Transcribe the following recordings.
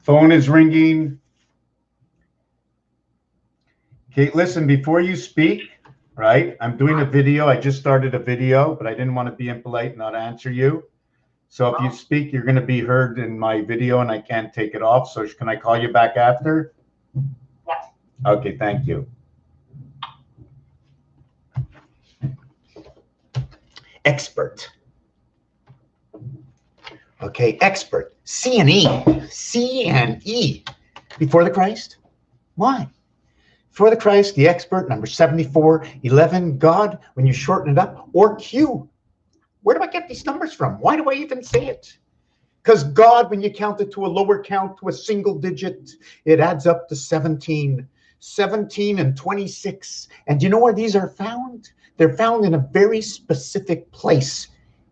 Phone is ringing. Okay, listen, before you speak, right? I'm doing a video. I just started a video, but I didn't want to be impolite and not answer you. So if you speak, you're going to be heard in my video and I can't take it off. So can I call you back after? Yes. Okay, thank you. Expert. Okay, expert. C and E. C and E. Before the Christ? Why? Before the Christ, the expert, number 74, 11, God, when you shorten it up, or Q. Where do I get these numbers from? Why do I even say it? Because God, when you count it to a lower count, to a single digit, it adds up to 17. 17 and 26. And you know where these are found? They're found in a very specific place.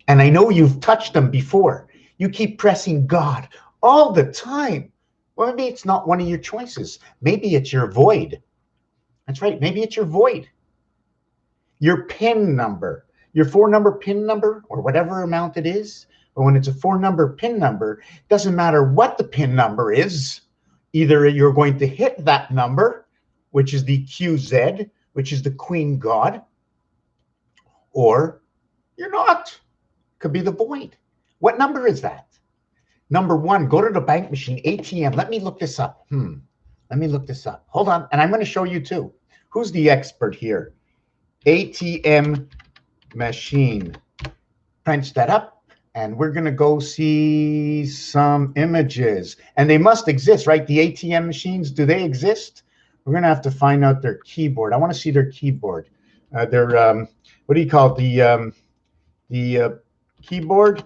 And I know you've touched them before. You keep pressing God all the time. Well, maybe it's not one of your choices. Maybe it's your void. That's right. Maybe it's your void. Your PIN number, your 4-number PIN number, or whatever amount it is. But when it's a 4-number PIN number, doesn't matter what the PIN number is. Either you're going to hit that number, which is the QZ, which is the Queen God, or you're not. Could be the void. What number is that? Number 1, go to the bank machine, ATM. Let me look this up. Let me look this up. Hold on. And I'm going to show you too. Who's the expert here? ATM machine. Punch that up. And we're going to go see some images. And they must exist, right? The ATM machines, do they exist? We're going to have to find out their keyboard. I want to see their keyboard. Their, what do you call it? The keyboard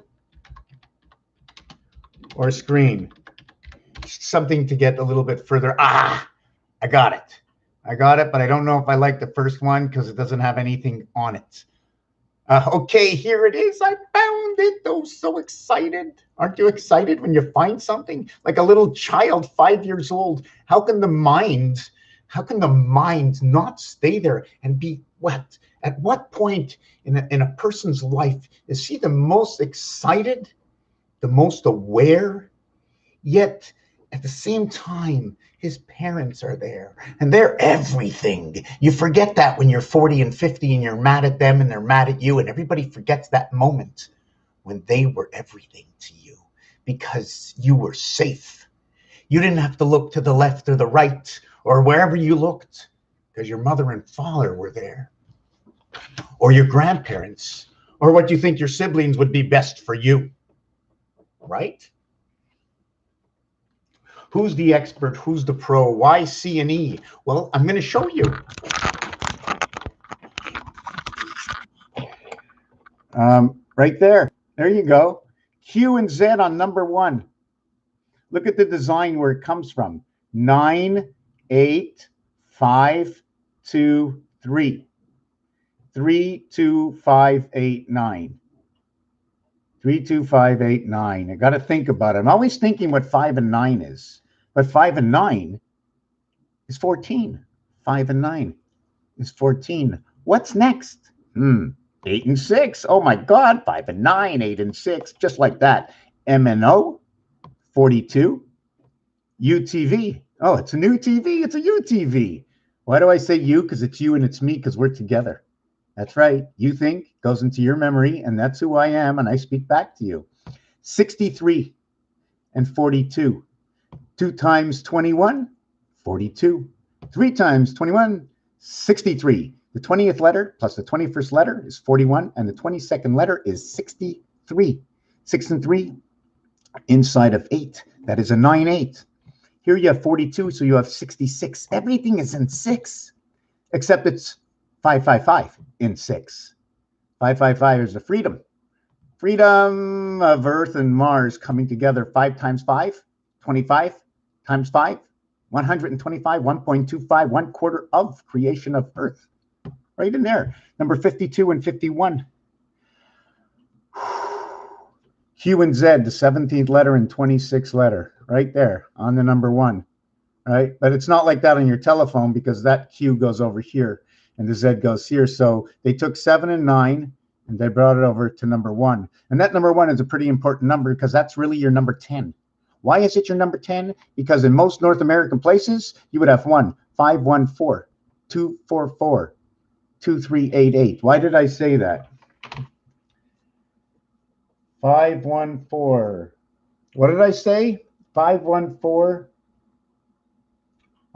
or screen? Something to get a little bit further. Ah, I got it. I got it, but I don't know if I like the first one because it doesn't have anything on it. Okay, here it is. I found it. Oh, so excited. Aren't you excited when you find something? Like a little child, 5 years old. How can the mind not stay there and be what? At what point in a person's life is he the most excited, the most aware, yet at the same time, his parents are there and they're everything. You forget that when you're 40 and 50 and you're mad at them and they're mad at you, and everybody forgets that moment when they were everything to you because you were safe. You didn't have to look to the left or the right or wherever you looked because your mother and father were there, or your grandparents, or what you think your siblings would be best for you, right? Who's the expert? Who's the pro? Why C and E? Well, I'm going to show you. Right there. There you go. Q and Z on number 1. Look at the design where it comes from. 9, 8, 5, 2, 3. 3, 2, 5, 8, 9. 3, 2, 5, 8, 9. I got to think about it. I'm always thinking what 5 and 9 is. But 5 and 9 is 14. 5 and 9 is 14. What's next? 8 and 6. Oh my God. 5 and 9, 8 and 6. Just like that. M and O, 42. UTV. Oh, it's a new TV. It's a UTV. Why do I say you? Because it's you and it's me because we're together. That's right. You think goes into your memory, and that's who I am, and I speak back to you. 63 and 42. 2 times 21, 42. 3 times 21, 63. The 20th letter plus the 21st letter is 41, and the 22nd letter is 63. 6 and 3 inside of 8. That is a 9-8. Here you have 42, so you have 66. Everything is in 6, except it's 555 in 6. 555 is the freedom. Freedom of Earth and Mars coming together. 5 times 5, 25 times 5, 125, 1.25, 1/4 of creation of Earth. Right in there. Number 52 and 51. Q and Z, the 17th letter and 26th letter. Right there on the number 1. Right? But it's not like that on your telephone because that Q goes over here and the Z goes here. So they took 7 and 9 and they brought it over to number 1. And that number 1 is a pretty important number because that's really your number 10. Why is it your number 10? Because in most North American places, you would have 1-514, 244, 2388. Why did I say that? 514. What did I say? 514.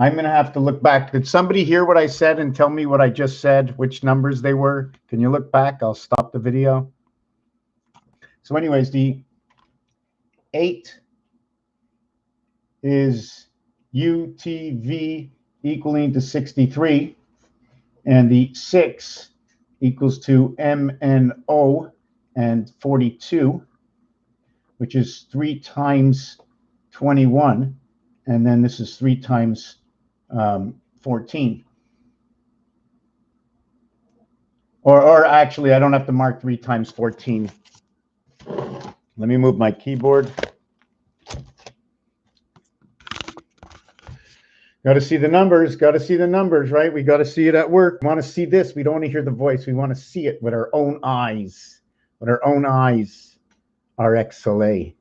I'm going to have to look back. Did somebody hear what I said and tell me what I just said, which numbers they were? Can you look back? I'll stop the video. So anyways, the 8 is UTV equaling to 63, and the 6 equals to MNO and 42, which is 3 times 21, and then this is 3 times 14. Or actually, I don't have to mark 3 times 14. Let me move my keyboard. Got to see the numbers. Got to see the numbers, right? We got to see it at work. We want to see this. We don't want to hear the voice. We want to see it with our own eyes. With our own eyes. RX-Soleil.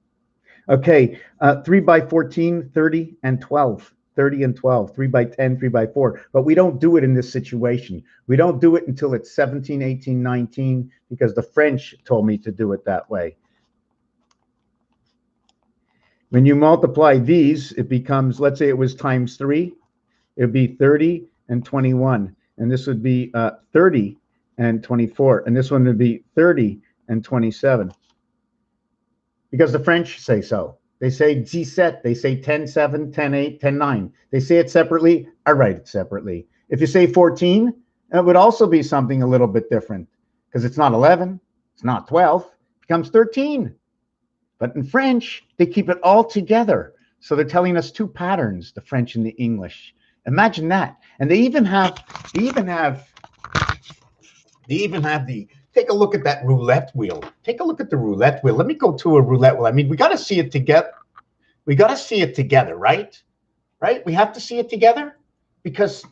Okay, 3 by 14, 30, and 12. 30 and 12, 3 by 10, 3 by 4. But we don't do it in this situation. We don't do it until it's 17, 18, 19, because the French told me to do it that way. When you multiply these, it becomes, let's say it was times 3, it would be 30 and 21. And this would be 30 and 24. And this one would be 30 and 27. Because the French say so. They say 17, they say 10-7, 10-8, 10-9. They say it separately, I write it separately. If you say 14, it would also be something a little bit different. Because it's not 11, it's not 12, it becomes 13. But in French, they keep it all together. So they're telling us 2 patterns, the French and the English. Imagine that. And they even have the, take a look at that roulette wheel. Take a look at the roulette wheel. Let me go to a roulette wheel. I mean, we got to see it together. We got to see it together, right? Right? We have to see it together because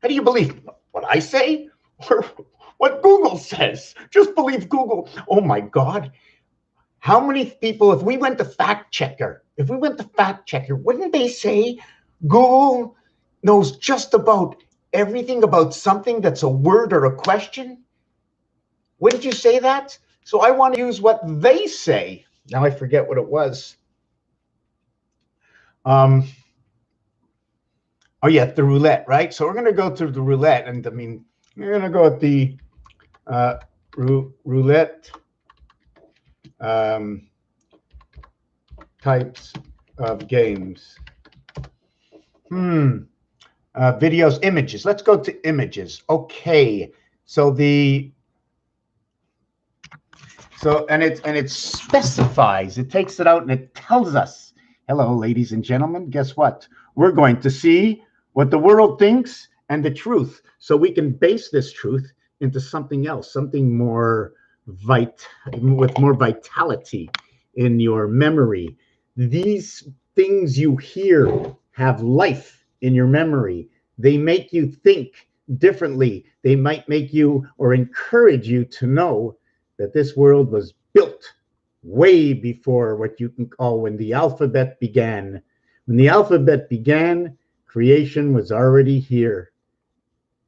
how do you believe what I say or what Google says? Just believe Google. Oh my God. How many people, if we went to fact checker, wouldn't they say Google knows just about everything about something that's a word or a question? Wouldn't you say that? So I want to use what they say. Now I forget what it was. Oh yeah, the roulette, right? So we're going to go through the roulette, and I mean, we're going to go at the roulette types of games. Videos, images. Let's go to images. Okay. So it specifies, it takes it out and it tells us, hello, ladies and gentlemen, guess what? We're going to see what the world thinks and the truth. So we can base this truth into something else, something more with more vitality in your memory. These things you hear have life in your memory. They make you think differently. They might make you or encourage you to know that this world was built way before what you can call when the alphabet began. When the alphabet began, creation was already here.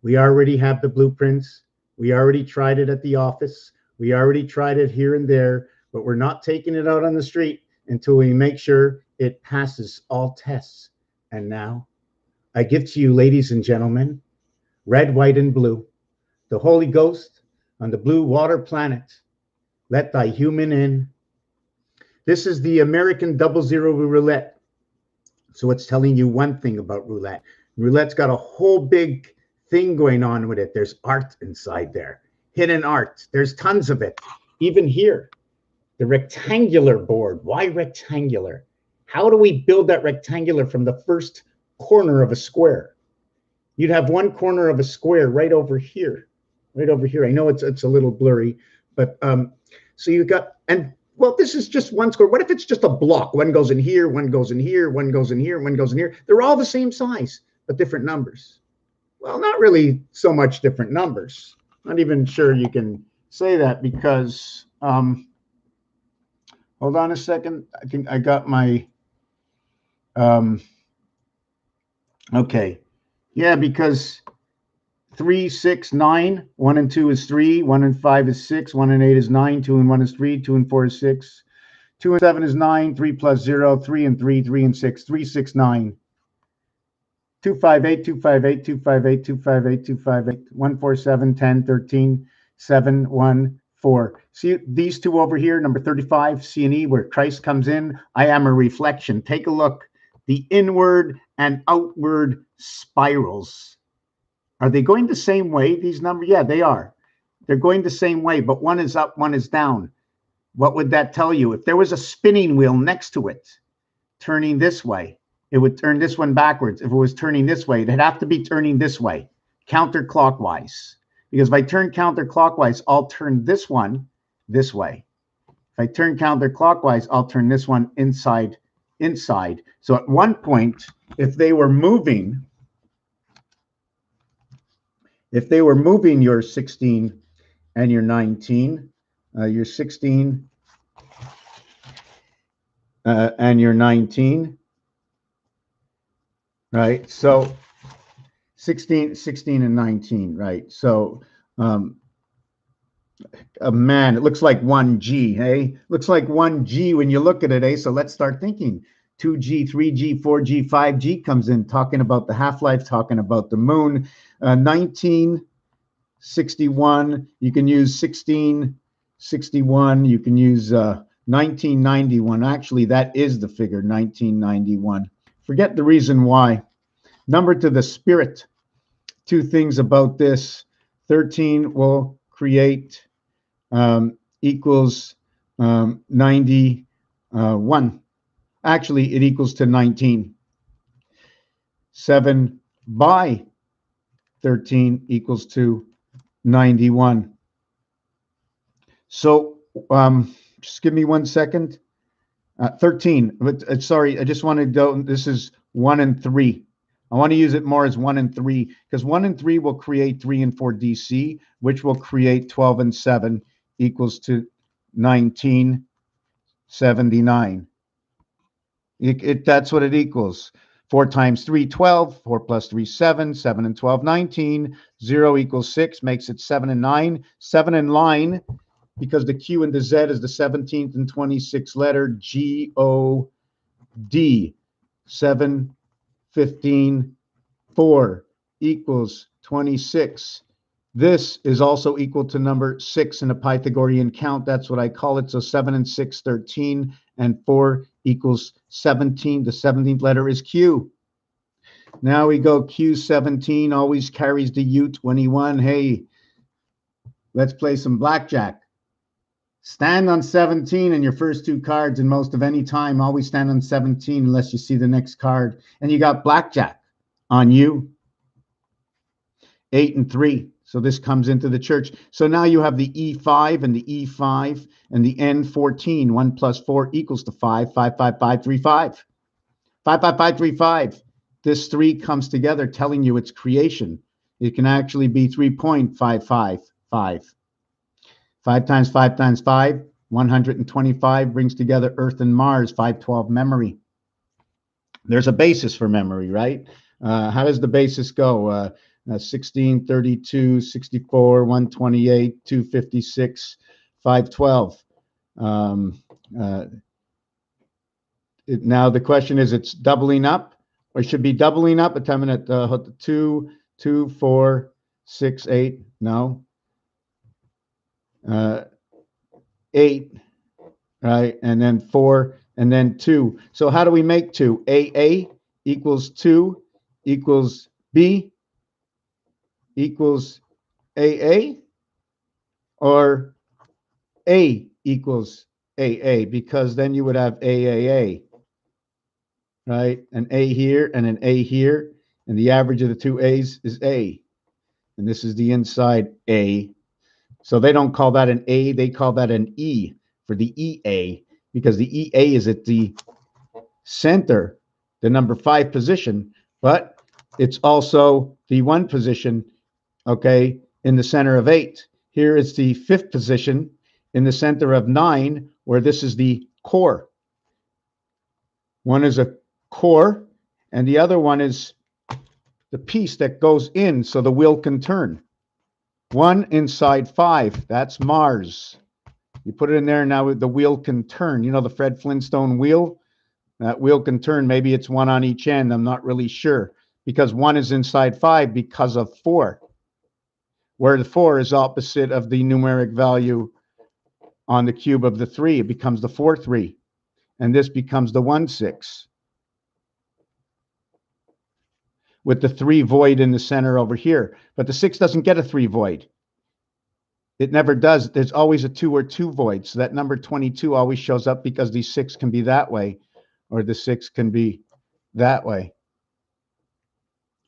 We already have the blueprints. We already tried it at the office. We already tried it here and there, but we're not taking it out on the street until we make sure it passes all tests. And now I give to you, ladies and gentlemen, red, white, and blue, the Holy Ghost on the blue water planet. Let thy human in. This is the American 00 roulette. So it's telling you one thing about roulette. Roulette's got a whole big thing going on with it. There's art inside there, hidden art. There's tons of it. Even here, the rectangular board. Why rectangular? How do we build that rectangular from the first corner of a square? You'd have one corner of a square right over here, right over here. I know it's a little blurry, but so you got, and well, this is just one square. What if it's just a block? One goes in here, one goes in here, one goes in here, one goes in here. They're all the same size, but different numbers. Well, not really so much different numbers. Not even sure you can say that because, hold on a second. I think I got my, okay. Yeah, because 3, 6, 9, 1 and 2 is 3, 1 and 5 is 6, 1 and 8 is 9, 2 and 1 is 3, 2 and 4 is 6, 2 and 7 is 9, 3 plus 0, 3 and 3, 3 and 6, 3, 6, 9. 258, 258, 258, 258, 258, 147, 10, 13, 7, 1, 4. See these two over here, number 35, C and E, where Christ comes in. I am a reflection. Take a look. The inward and outward spirals. Are they going the same way, these numbers? Yeah, they are. They're going the same way, but one is up, one is down. What would that tell you? If there was a spinning wheel next to it, turning this way, it would turn this one backwards. If it was turning this way, it'd have to be turning this way, counterclockwise. Because if I turn counterclockwise, I'll turn this one this way. If I turn counterclockwise, I'll turn this one inside. So at one point, if they were moving your 16 and your 19, your 16 and your 19, right? So 16 and 19, right? So man, it looks like 1G, hey? Looks like 1G when you look at it, eh? So let's start thinking. 2G, 3G, 4G, 5G comes in, talking about the half-life, talking about the moon. 1961, you can use 1661, you can use 1991. Actually, that is the figure, 1991. Forget the reason why. Number to the spirit. Two things about this. 13 will create equals 91. Actually, it equals to 19. 7 by 13 equals to 91. So just give me 1 second. 13. Sorry, I just wanted to, this is 1 and 3. I want to use it more as 1 and 3 because 1 and 3 will create 3 and 4 DC, which will create 12 and 7 equals to 1979. That's what it equals. 4 times 3, 12. 4 plus 3, 7. 7 and 12, 19. 0 equals 6, makes it 7 and 9. 7 and line, because the Q and the Z is the 17th and 26th letter, G-O-D. 7, 15, 4 equals 26. This is also equal to number 6 in a Pythagorean count. That's what I call it. So 7 and 6, 13, and 4 equals 17. The 17th letter is Q. Now we go Q17, always carries the U21. Hey, let's play some blackjack. Stand on 17 in your first two cards, and most of any time, always stand on 17 unless you see the next card. And you got blackjack on you. 8 and 3. So this comes into the church. So now you have the E5 and the E5 and the N14. 1 plus 4 equals to 5. 5, 5, 5, 3, 5. 5, 5, 5, 3, 5. This 3 comes together telling you it's creation. It can actually be 3.555. 5 times 5 times 5, 125 brings together Earth and Mars, 512 memory. There's a basis for memory, right? How does the basis go? 16, 32, 64, 128, 256, 512. Now the question is, it's doubling up, or it should be doubling up. At time at 2, 2, 4, 6, 8. No. 8, right? And then 4, and then 2. So how do we make 2? AA equals 2 equals B equals AA, or A equals AA, because then you would have AAA. right? An A here and an A here, and the average of the two A's is A. And this is the inside A. So they don't call that an A, they call that an E for the EA, because the EA is at the center, the number 5 position, but it's also the 1 position, okay, in the center of 8. Here it's the 5th position in the center of 9, where this is the core. One is a core, and the other one is the piece that goes in so the wheel can turn. 1 inside 5, that's Mars. You put it in there, now the wheel can turn. You know the Fred Flintstone wheel? That wheel can turn. Maybe it's 1 on each end. I'm not really sure, because 1 is inside 5 because of 4, where the 4 is opposite of the numeric value on the cube of the 3. It becomes the 4, 3. And this becomes the 1, 6. With the 3 void in the center over here. But the 6 doesn't get a 3 void. It never does. There's always a 2 or 2 void. So that number 22 always shows up because the 6 can be that way, or the 6 can be that way.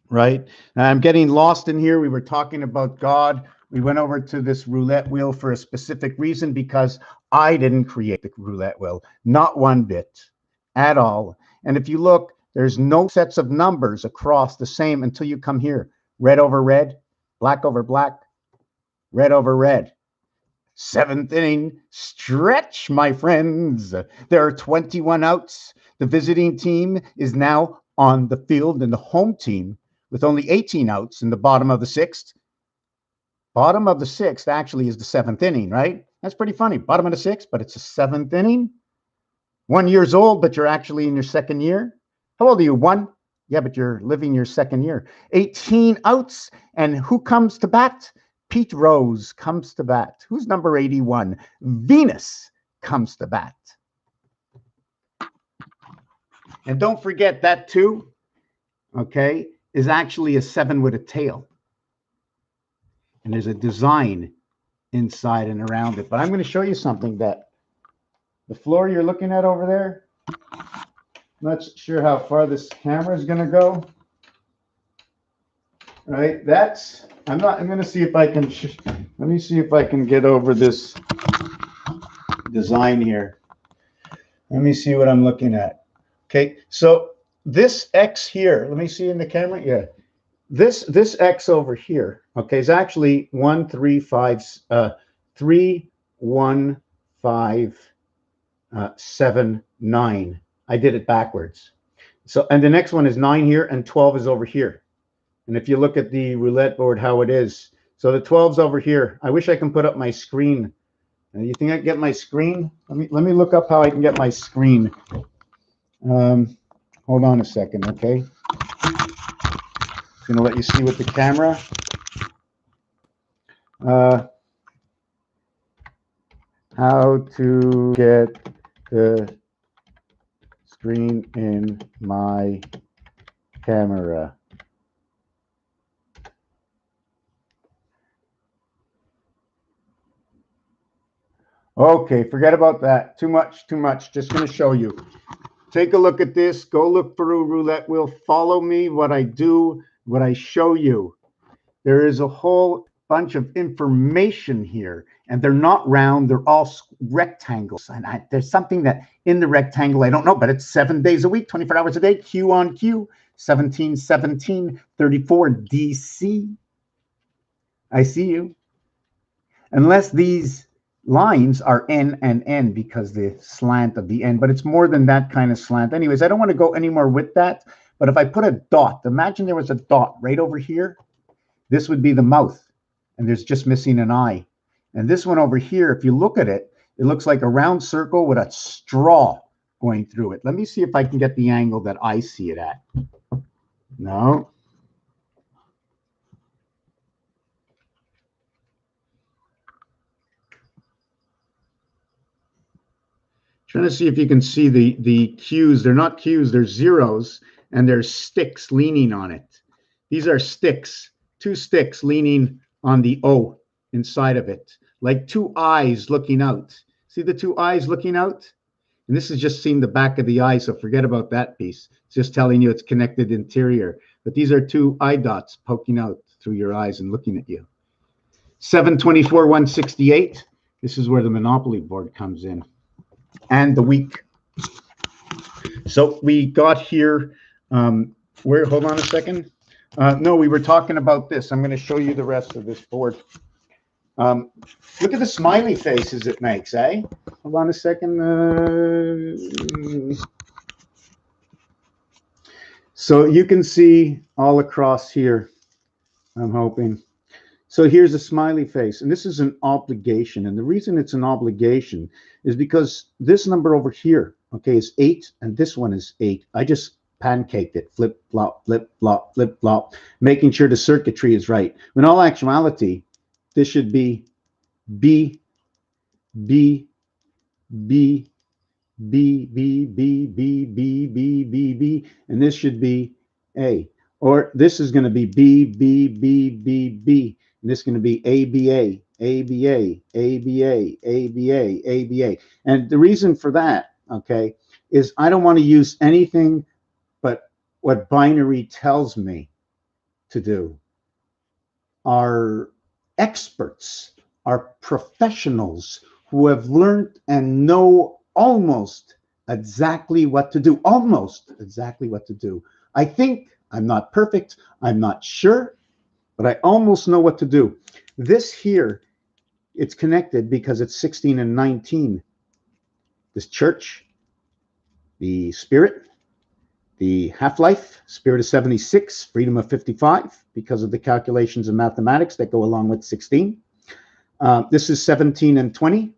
Right? Now I'm getting lost in here. We were talking about God. We went over to this roulette wheel for a specific reason, because I didn't create the roulette wheel. Not one bit at all. And if you look, there's no sets of numbers across the same until you come here. Red over red, black over black, red over red. 7th inning stretch, my friends. There are 21 outs. The visiting team is now on the field, and the home team with only 18 outs in the bottom of the 6th. Bottom of the 6th actually is the 7th inning, right? That's pretty funny. Bottom of the 6th, but it's a 7th inning. 1 year old, but you're actually in your 2nd year. How old are you? 1? Yeah, but you're living your 2nd year. 18 outs, and who comes to bat? Pete Rose comes to bat. Who's number 81? Venus comes to bat. And don't forget that 2, okay, is actually a 7 with a tail. And there's a design inside and around it. But I'm going to show you something. That the floor you're looking at over there, I'm not sure how far this camera is going to go. Right, that's, I'm going to see if I can, let me see if I can get over this design here. Let me see what I'm looking at. Okay, so this X here, let me see in the camera. Yeah, this X over here, okay, is actually 1, 3, 5, 3, 1, 5, 7, 9. I did it backwards. So, and the next one is 9 here, and 12 is over here. And if you look at the roulette board, how it is. So the 12's over here. I wish I can put up my screen. You think I can get my screen? Let me look up how I can get my screen. Hold on a second, okay? I'm going to let you see with the camera. How to get the screen in my camera. Okay, forget about that. Too much, too much. Just going to show you. Take a look at this. Go look for a roulette wheel. Follow me, what I do, what I show you. There is a whole bunch of information here, and they're not round. They're all rectangles. And there's something that in the rectangle, I don't know, but it's 7 days a week, 24 hours a day, Q on Q, 17, 17, 34, DC. I see you. Unless these lines are N and N because the slant of the N, but it's more than that kind of slant. Anyways, I don't want to go anymore with that, but if I put a dot, imagine there was a dot right over here. This would be the mouth, and there's just missing an eye. And this one over here, if you look at it, it looks like a round circle with a straw going through it. Let me see if I can get the angle that I see it at. No. Trying to see if you can see the Q's. They're not Q's, they're zeros, and there's sticks leaning on it. These are sticks, 2 sticks leaning on the O inside of it, like 2 eyes looking out. See the 2 eyes looking out? And this is just seeing the back of the eye, so forget about that piece. It's just telling you it's connected interior. But these are two eye dots poking out through your eyes and looking at you. 724, 168. This is where the Monopoly board comes in. And the week. So we got here, hold on a second. No, we were talking about this. I'm going to show you the rest of this board. Look at the smiley faces it makes, eh? Hold on a second. So you can see all across here, I'm hoping. So here's a smiley face, and this is an obligation. And the reason it's an obligation is because this number over here, okay, is 8, and this one is 8. I just pancaked it, flip, flop, flip, flop, flip, flop, making sure the circuitry is right. In all actuality, this should be B, B, B, B, B, B, B, B, B, B, B, and this should be A. Or this is going to be B, B, B, B, B, and this is going to be A, B, A, A, B, A, A, B, A, A, B, A, A, B, A. And the reason for that, okay, is I don't want to use anything but what binary tells me to do. Our experts, our professionals who have learned and know almost exactly what to do, almost exactly what to do. I think I'm not perfect, I'm not sure, but I almost know what to do. This here, it's connected because it's 16 and 19. This church, the spirit, the half-life, spirit of 76, freedom of 55, because of the calculations of mathematics that go along with 16. This is 17 and 20.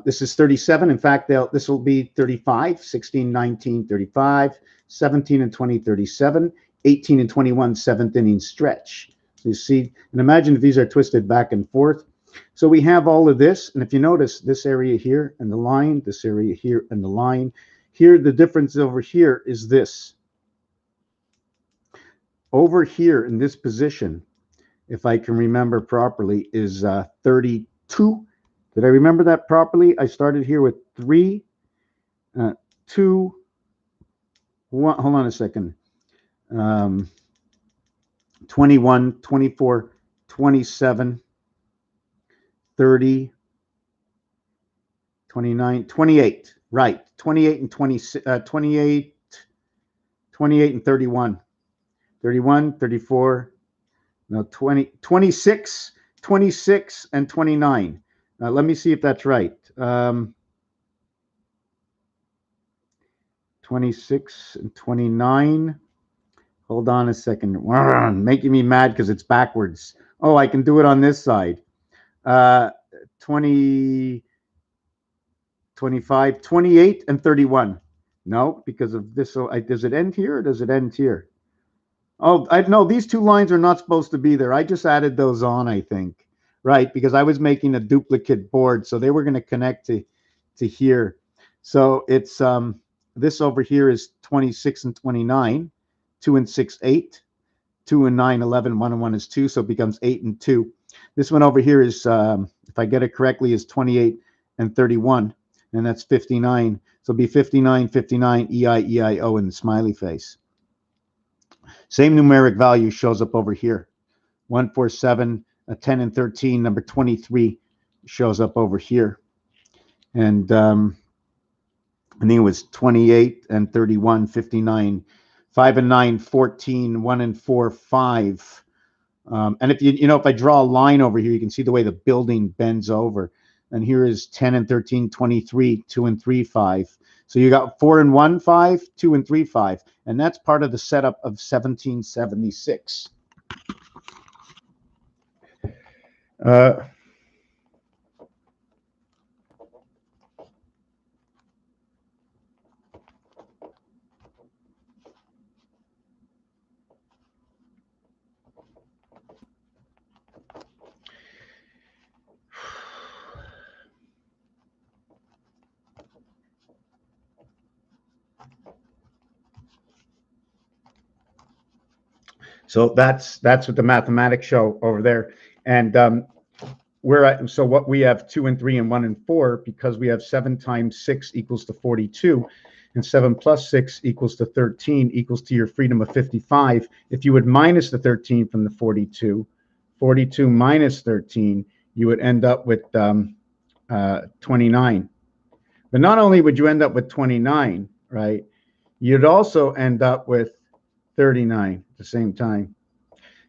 This is 37. In fact, this will be 35, 16, 19, 35, 17 and 20, 37, 18 and 21, seventh inning stretch. So you see, and imagine if these are twisted back and forth. So we have all of this, and if you notice this area here and the line, this area here and the line, here the difference over here is this. Over here in this position, if I can remember properly, is 32. Did I remember that properly? I started here with 3, 2, 1. Hold on a second. 21, 24, 27, 30, 29, 28. Right. 28 and 20, 28 and 31. 31, 34, no, 20, 26, 26 and 29. Let me see if that's right. 26 and 29. Hold on a second. Making me mad because it's backwards. Oh, I can do it on this side. 20, 25, 28 and 31. No, because of this. So does it end here or does it end here? Oh, I know these two lines are not supposed to be there. I just added those on, I think. Right, because I was making a duplicate board, so they were going to connect to here. So it's this over here is 26 and 29, 2 and 6, 8, 2 and 9, 11, 1 and 1 is 2, so it becomes 8 and 2. This one over here is, if I get it correctly, is 28 and 31, and that's 59. So it'll be 59, 59, EI-EIO, and the smiley face. Same numeric value shows up over here. 147, 10 and 13, number 23 shows up over here. And I think it was 28 and 31, 59, 5 and 9, 14, 1 and 4, 5. And if if I draw a line over here, you can see the way the building bends over. And here is 10 and 13, 23, 2 and 3, 5. So you got 4 and 1, 5, 2 and 3, 5. And that's part of the setup of 1776. So that's what the mathematics show over there. And so what we have 2 and 3 and 1 and 4, because we have 7 times 6 equals to 42, and 7 plus 6 equals to 13 equals to your freedom of 55. If you would minus the 13 from the 42, 42 minus 13, you would end up with 29. But not only would you end up with 29, right? You'd also end up with 39 at the same time.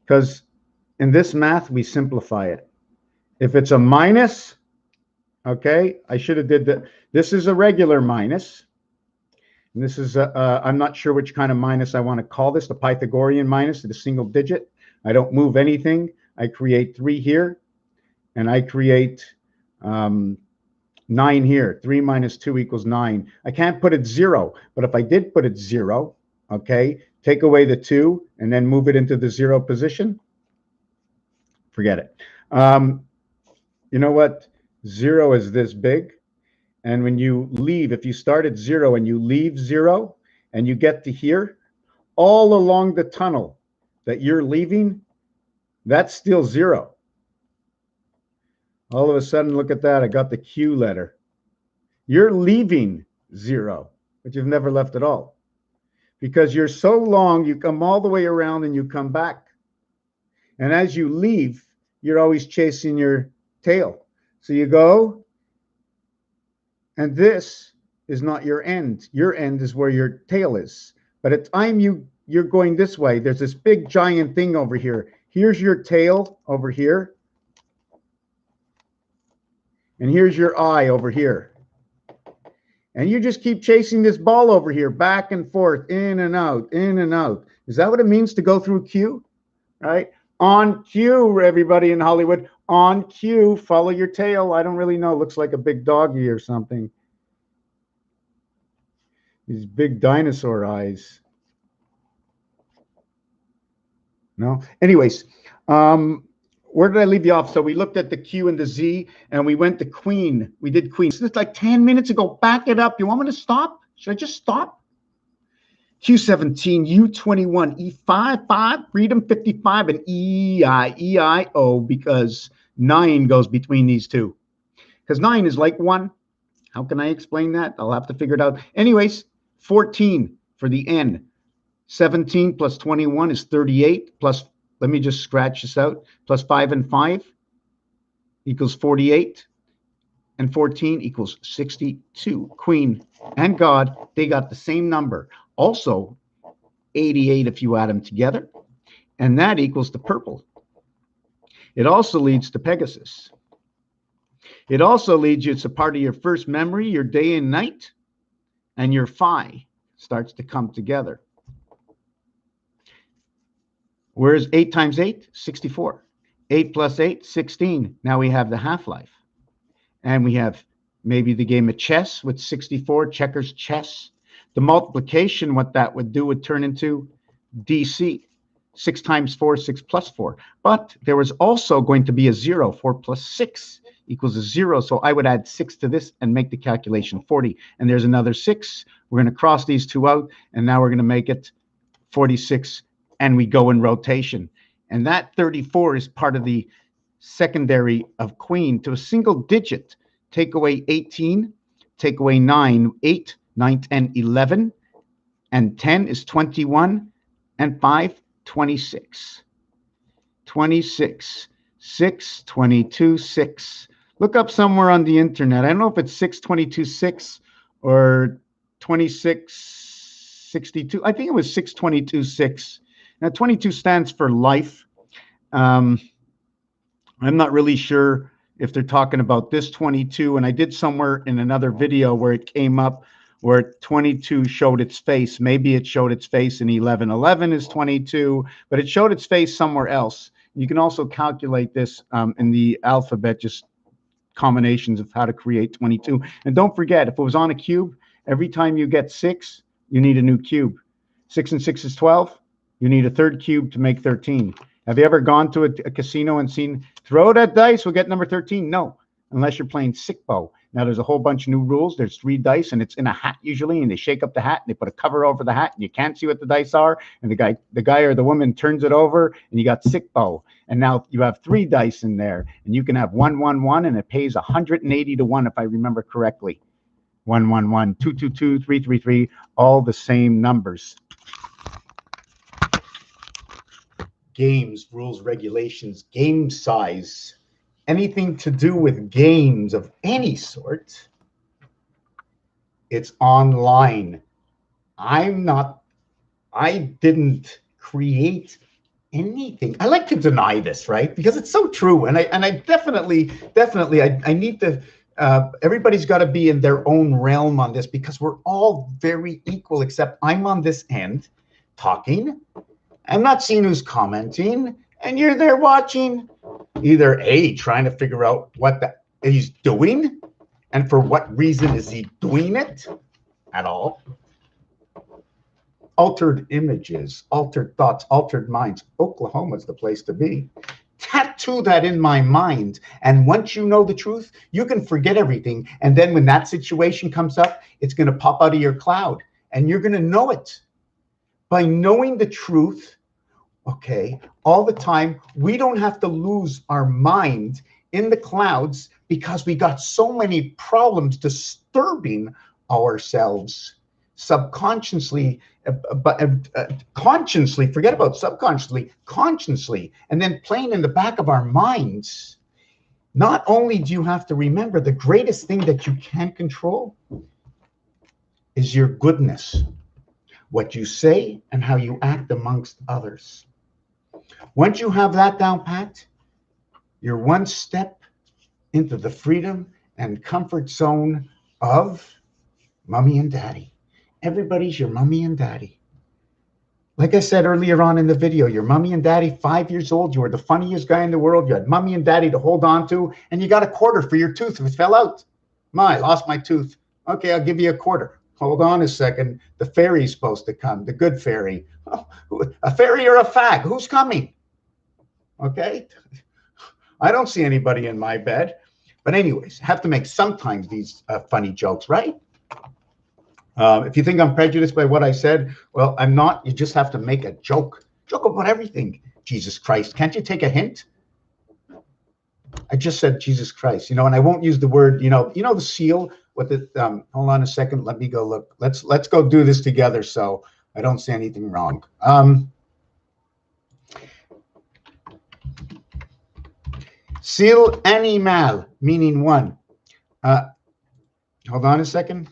Because in this math, we simplify it. If it's a minus, okay, I should have did that. This is a regular minus. And this is, I'm not sure which kind of minus I want to call this, the Pythagorean minus, the single digit. I don't move anything. I create 3 here, and I create 9 here. 3 minus 2 equals 9. I can't put it 0, but if I did put it 0, okay, take away the 2 and then move it into the 0 position, forget it. You know what? 0 is this big. And when you leave, if you start at 0 and you leave 0 and you get to here, all along the tunnel that you're leaving, that's still 0. All of a sudden, look at that. I got the Q letter. You're leaving 0, but you've never left at all. Because you're so long, you come all the way around and you come back. And as you leave, you're always chasing your tail. So you go, and this is not your end. Your end is where your tail is. But at the time you're going this way, there's this big giant thing over here. Here's your tail over here. And here's your eye over here. And you just keep chasing this ball over here, back and forth, in and out, in and out. Is that what it means to go through Q? Right? On cue, everybody in Hollywood. On cue, follow your tail. I don't really know. Looks like a big doggy or something. These big dinosaur eyes. No? Anyways, where did I leave you off? So we looked at the Q and the Z, and we went to Queen. We did Queen. So it's like 10 minutes ago. Back it up. You want me to stop? Should I just stop? Q17, U21, E55, Freedom 55, and EIO, because 9 goes between these two. Because 9 is like 1. How can I explain that? I'll have to figure it out. Anyways, 14 for the N. 17 plus 21 is 38. Plus, let me just scratch this out. Plus 5 and 5 equals 48. And 14 equals 62. Queen and God, they got the same number. Also, 88 if you add them together. And that equals the purple. It also leads to Pegasus. It also leads you, it's a part of your first memory, your day and night, and your phi starts to come together. Where's 8 times 8? 64. 8 plus 8, 16. Now we have the half-life. And we have maybe the game of chess with 64, checkers, chess. The multiplication, what that would do would turn into DC. 6 times 4, 6 plus 4. But there was also going to be a 0. 4 plus 6 equals a 0. So I would add 6 to this and make the calculation 40. And there's another 6. We're going to cross these two out. And now we're going to make it 46. And we go in rotation. And that 34 is part of the secondary of Queen to a single digit. Take away 18. Take away 9. 8, 9, 10, 11. And 10 is 21. And 5, 26. 26. 6, 22, 6. Look up somewhere on the internet. I don't know if it's 6, 22, 6 or 26, 62. I think it was 6, 22, 6. Now, 22 stands for life. I'm not really sure if they're talking about this 22. And I did somewhere in another video where it came up where 22 showed its face. Maybe it showed its face in 11. 11 is 22, but it showed its face somewhere else. You can also calculate this in the alphabet, just combinations of how to create 22. And don't forget, if it was on a cube, every time you get 6, you need a new cube. 6 and 6 is 12. You need a third cube to make 13. Have you ever gone to a casino and seen, throw that dice, we'll get number 13? No. unless you're playing sick bow. Now there's a whole bunch of new rules. There's 3 dice, and it's in a hat usually, and they shake up the hat and they put a cover over the hat, and you can't see what the dice are. And the guy or the woman turns it over, and you got sick bow. And now you have 3 dice in there, and you can have 1, 1, 1, and it pays 180 to 1 if I remember correctly. 1, 1, 1, 2, 2, 2, 3, 3, 3, all the same numbers. Games, rules, regulations, game size, anything to do with games of any sort, it's online. I didn't create anything. I like to deny this, right? Because it's so true. And I definitely, I need to, everybody's got to be in their own realm on this, because we're all very equal, except I'm on this end talking. I'm not seeing who's commenting, and you're there watching, either A, trying to figure out what he's doing, and for what reason is he doing it at all. Altered images, altered thoughts, altered minds. Oklahoma's the place to be. Tattoo that in my mind, and once you know the truth, you can forget everything, and then when that situation comes up, it's going to pop out of your cloud, and you're going to know it. By knowing the truth, okay, all the time, we don't have to lose our mind in the clouds, because we got so many problems disturbing ourselves subconsciously, but consciously, forget about subconsciously, consciously, and then playing in the back of our minds. Not only do you have to remember, the greatest thing that you can control is your goodness, what you say and how you act amongst others. Once you have that down pat, you're one step into the freedom and comfort zone of mommy and daddy. Everybody's your mommy and daddy. Like I said earlier on in the video, your mommy and daddy, 5 years old, you were the funniest guy in the world. You had mommy and daddy to hold on to, and you got a quarter for your tooth if it fell out. I lost my tooth. Okay, I'll give you a quarter. Hold on a second. The fairy's supposed to come, the good fairy. Oh, a fairy or a fag? Who's coming? Okay. I don't see anybody in my bed. But anyways, have to make sometimes these funny jokes, right? If you think I'm prejudiced by what I said, well, I'm not. You just have to make a joke. Joke about everything. Jesus Christ. Can't you take a hint? I just said Jesus Christ, and I won't use the word, the seal with it. Hold on a second. Let me go look. Let's go do this together so I don't say anything wrong. Seal animal, meaning one. Hold on a second.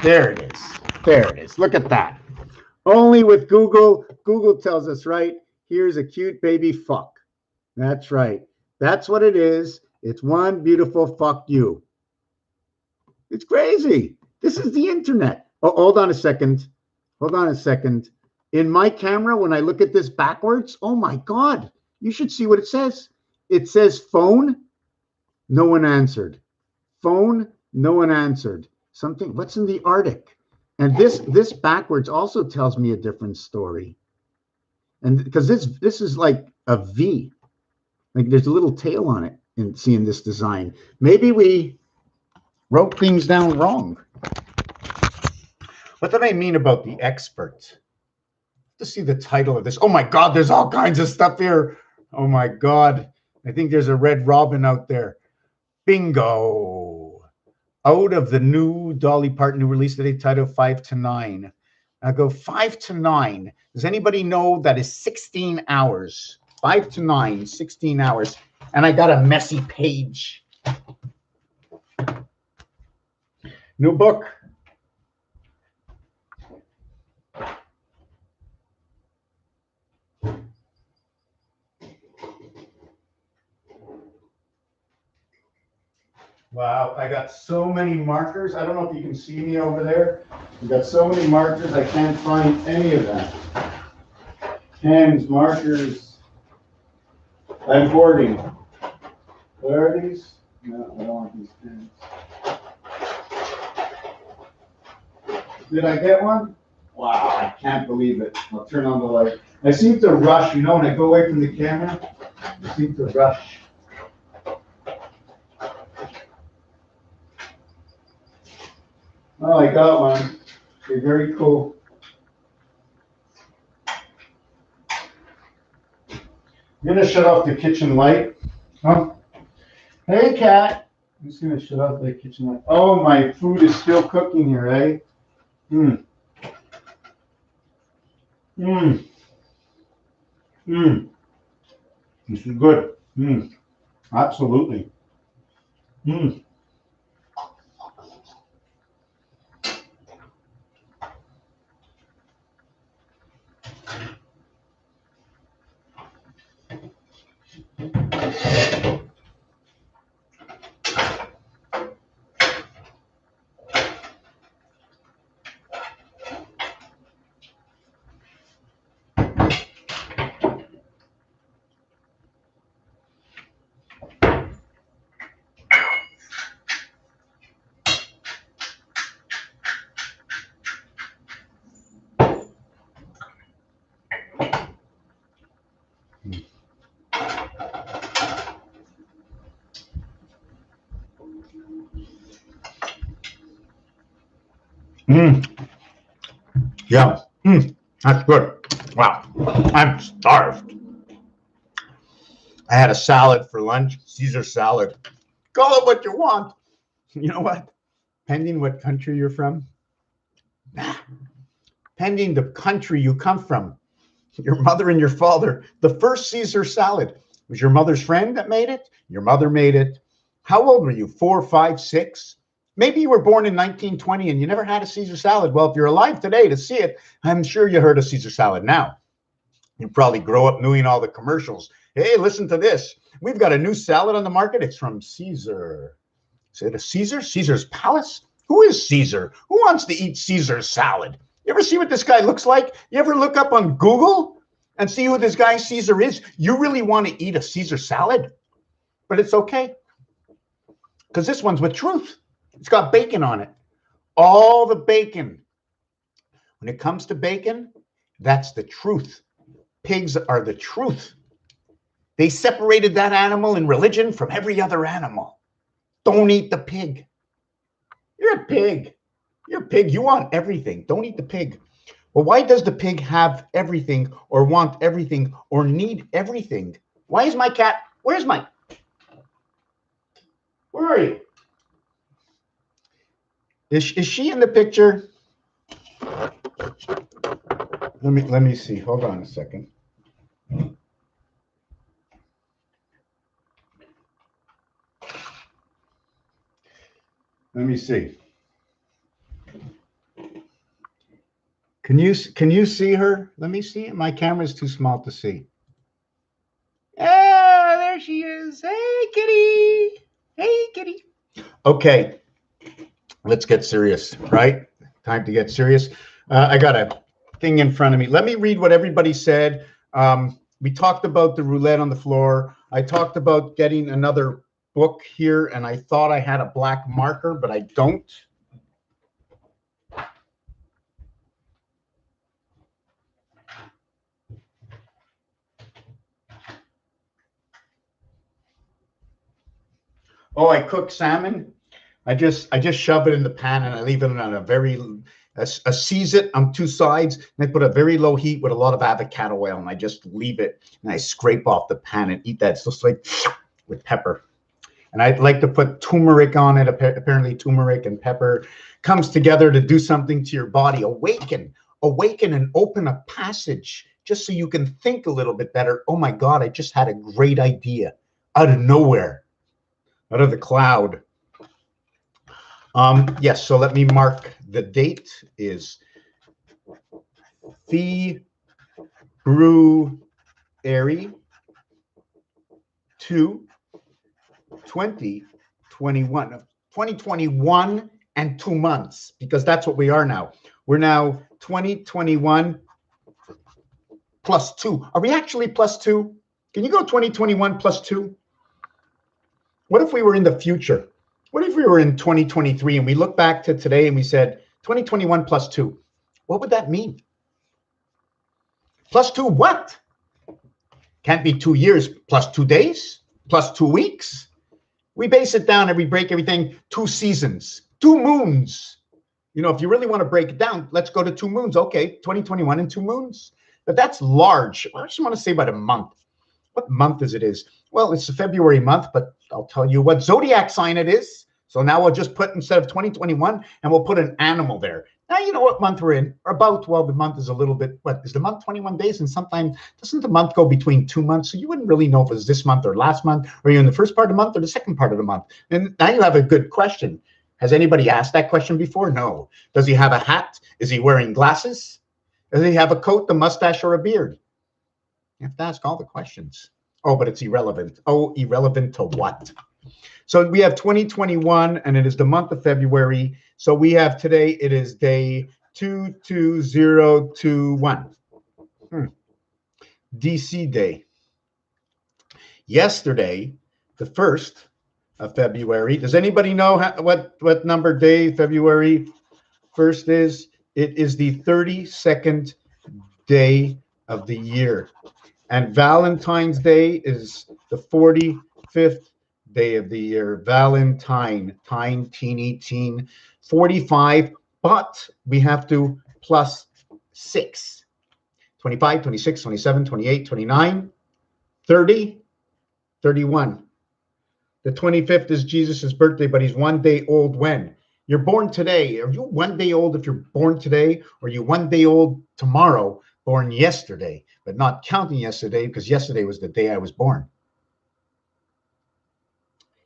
There it is. There it is. Look at that. Only with Google. Google tells us, right? Here's a cute baby fuck. That's right. That's what it is. It's one beautiful fuck you. It's crazy. This is the internet. Oh, hold on a second. Hold on a second. In my camera, when I look at this backwards, oh my God, you should see what it says. It says phone, no one answered. Phone, no one answered. Something, what's in the Arctic? And this backwards also tells me a different story. And because this is like a V, like there's a little tail on it in seeing this design. Maybe we wrote things down wrong. What did I mean about the expert? To see the title of this. Oh my God, there's all kinds of stuff here. Oh my God. I think there's a red robin out there. Bingo. Out of the new Dolly Parton new release today, title 5 to 9. I go 5 to 9. Does anybody know that is 16 hours? 5 to 9, 16 hours. And I got a messy page. New book. Wow, I got so many markers. I don't know if you can see me over there. I got so many markers, I can't find any of them. Pens, markers. I'm hoarding. Where are these? No, I don't want these pens. Did I get one? Wow, I can't believe it. I'll turn on the light. I seem to rush, you know, when I go away from the camera, I seem to rush. Oh, I got one. Okay, very cool. I'm gonna shut off the kitchen light. Huh? Hey, cat. I'm just gonna shut off the kitchen light. Oh, my food is still cooking here, eh? Mmm. Mmm. Mmm. This is good. Mmm. Absolutely. Mmm. Mmm. Yeah. Mmm. That's good. Wow. I'm starved. I had a salad for lunch, Caesar salad. Call it what you want. You know what? Pending what country you're from, pending the country you come from, your mother and your father, the first Caesar salad was your mother's friend that made it. Your mother made it. How old were you? 4, 5, 6? Maybe you were born in 1920 and you never had a Caesar salad. Well, if you're alive today to see it, I'm sure you heard of Caesar salad now. You probably grow up knowing all the commercials. Hey, listen to this. We've got a new salad on the market. It's from Caesar. Is it a Caesar? Caesar's Palace? Who is Caesar? Who wants to eat Caesar salad? You ever see what this guy looks like? You ever look up on Google and see who this guy Caesar is? You really want to eat a Caesar salad? But it's okay, because this one's with truth. It's got bacon on it. All the bacon. When it comes to bacon, that's the truth. Pigs are the truth. They separated that animal in religion from every other animal. Don't eat the pig. You're a pig. You're a pig. You want everything. Don't eat the pig. Well, why does the pig have everything or want everything or need everything? Why is my cat? Where's my? Where are you? Is she in the picture? Let me see. Hold on a second. Let me see. Can you see her? Let me see. My camera is too small to see. Ah, there she is. Hey, kitty. Hey, kitty. Okay, let's get serious, right? Time to get serious. I got a thing in front of me. Let me read what everybody said. We talked about the roulette on the floor. I talked about getting another book here, and I thought I had a black marker, but I don't. Oh, I cook salmon. I just shove it in the pan and I leave it on I seize it on two sides, and I put a very low heat with a lot of avocado oil, and I just leave it, and I scrape off the pan and eat that. It's just like with pepper. And I'd like to put turmeric on it. Apparently turmeric and pepper comes together to do something to your body. Awaken and open a passage just so you can think a little bit better. Oh my God, I just had a great idea out of nowhere, out of the cloud. Yes, so let me mark the date is February 2, 2021. 2021 and 2 months, because that's what we are now. We're now 2021 plus 2. Are we actually plus 2? Can you go 2021 plus 2? What if we were in the future? What if we were in 2023 and we look back to today and we said 2021 plus 2? What would that mean? Plus 2 what? Can't be 2 years plus 2 days, plus 2 weeks. We base it down and we break everything 2 seasons, 2 moons. You know, if you really want to break it down, let's go to 2 moons. Okay, 2021 and 2 moons. But that's large. I just want to say about a month. What month is it? Well, it's the February month, but I'll tell you what zodiac sign it is. So now we'll just put, instead of 2021, and we'll put an animal there. Now you know what month we're in. Or about, well, the month is a little bit, what, is the month 21 days? And sometimes, doesn't the month go between 2 months? So you wouldn't really know if it was this month or last month, or you're in the first part of the month or the second part of the month. And now you have a good question. Has anybody asked that question before? No. Does he have a hat? Is he wearing glasses? Does he have a coat, a mustache, or a beard? You have to ask all the questions. Oh, but it's irrelevant. Oh, irrelevant to what? So we have 2021, and it is the month of February. So we have today, it is day 22021. DC day. Yesterday, the 1st of February. Does anybody know what number day February 1st is? It is the 32nd day of the year. And Valentine's Day is the 45th day of the year. Valentine, teeny, teen, 45, but we have to plus 6. 25, 26, 27, 28, 29, 30, 31. The 25th is Jesus' birthday, but he's 1 day old when? You're born today. Are you 1 day old if you're born today? Or are you 1 day old tomorrow, born yesterday, but not counting yesterday because yesterday was the day I was born?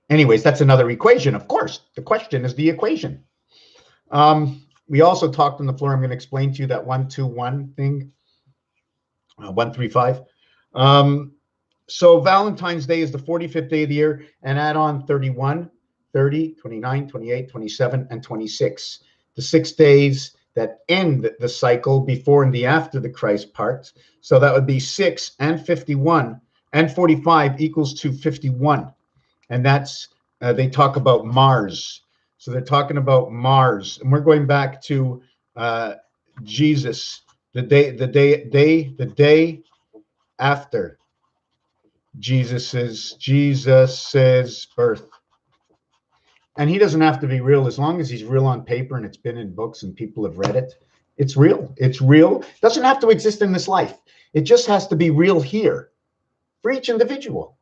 Anyways, that's another equation, of course. The question is the equation. We also talked on the floor. I'm going to explain to you that 121 thing, 135. So Valentine's Day is the 45th day of the year, and add on 31, 30, 29, 28, 27, and 26. The 6 days that end the cycle before and the after the Christ part. So that would be 6 and 51 and 45 equals to 51. And that's, they talk about Mars. So they're talking about Mars. And we're going back to Jesus, the day after Jesus's birth. And he doesn't have to be real as long as he's real on paper and it's been in books and people have read it. It's real. It's real. It doesn't have to exist in this life. It just has to be real here for each individual.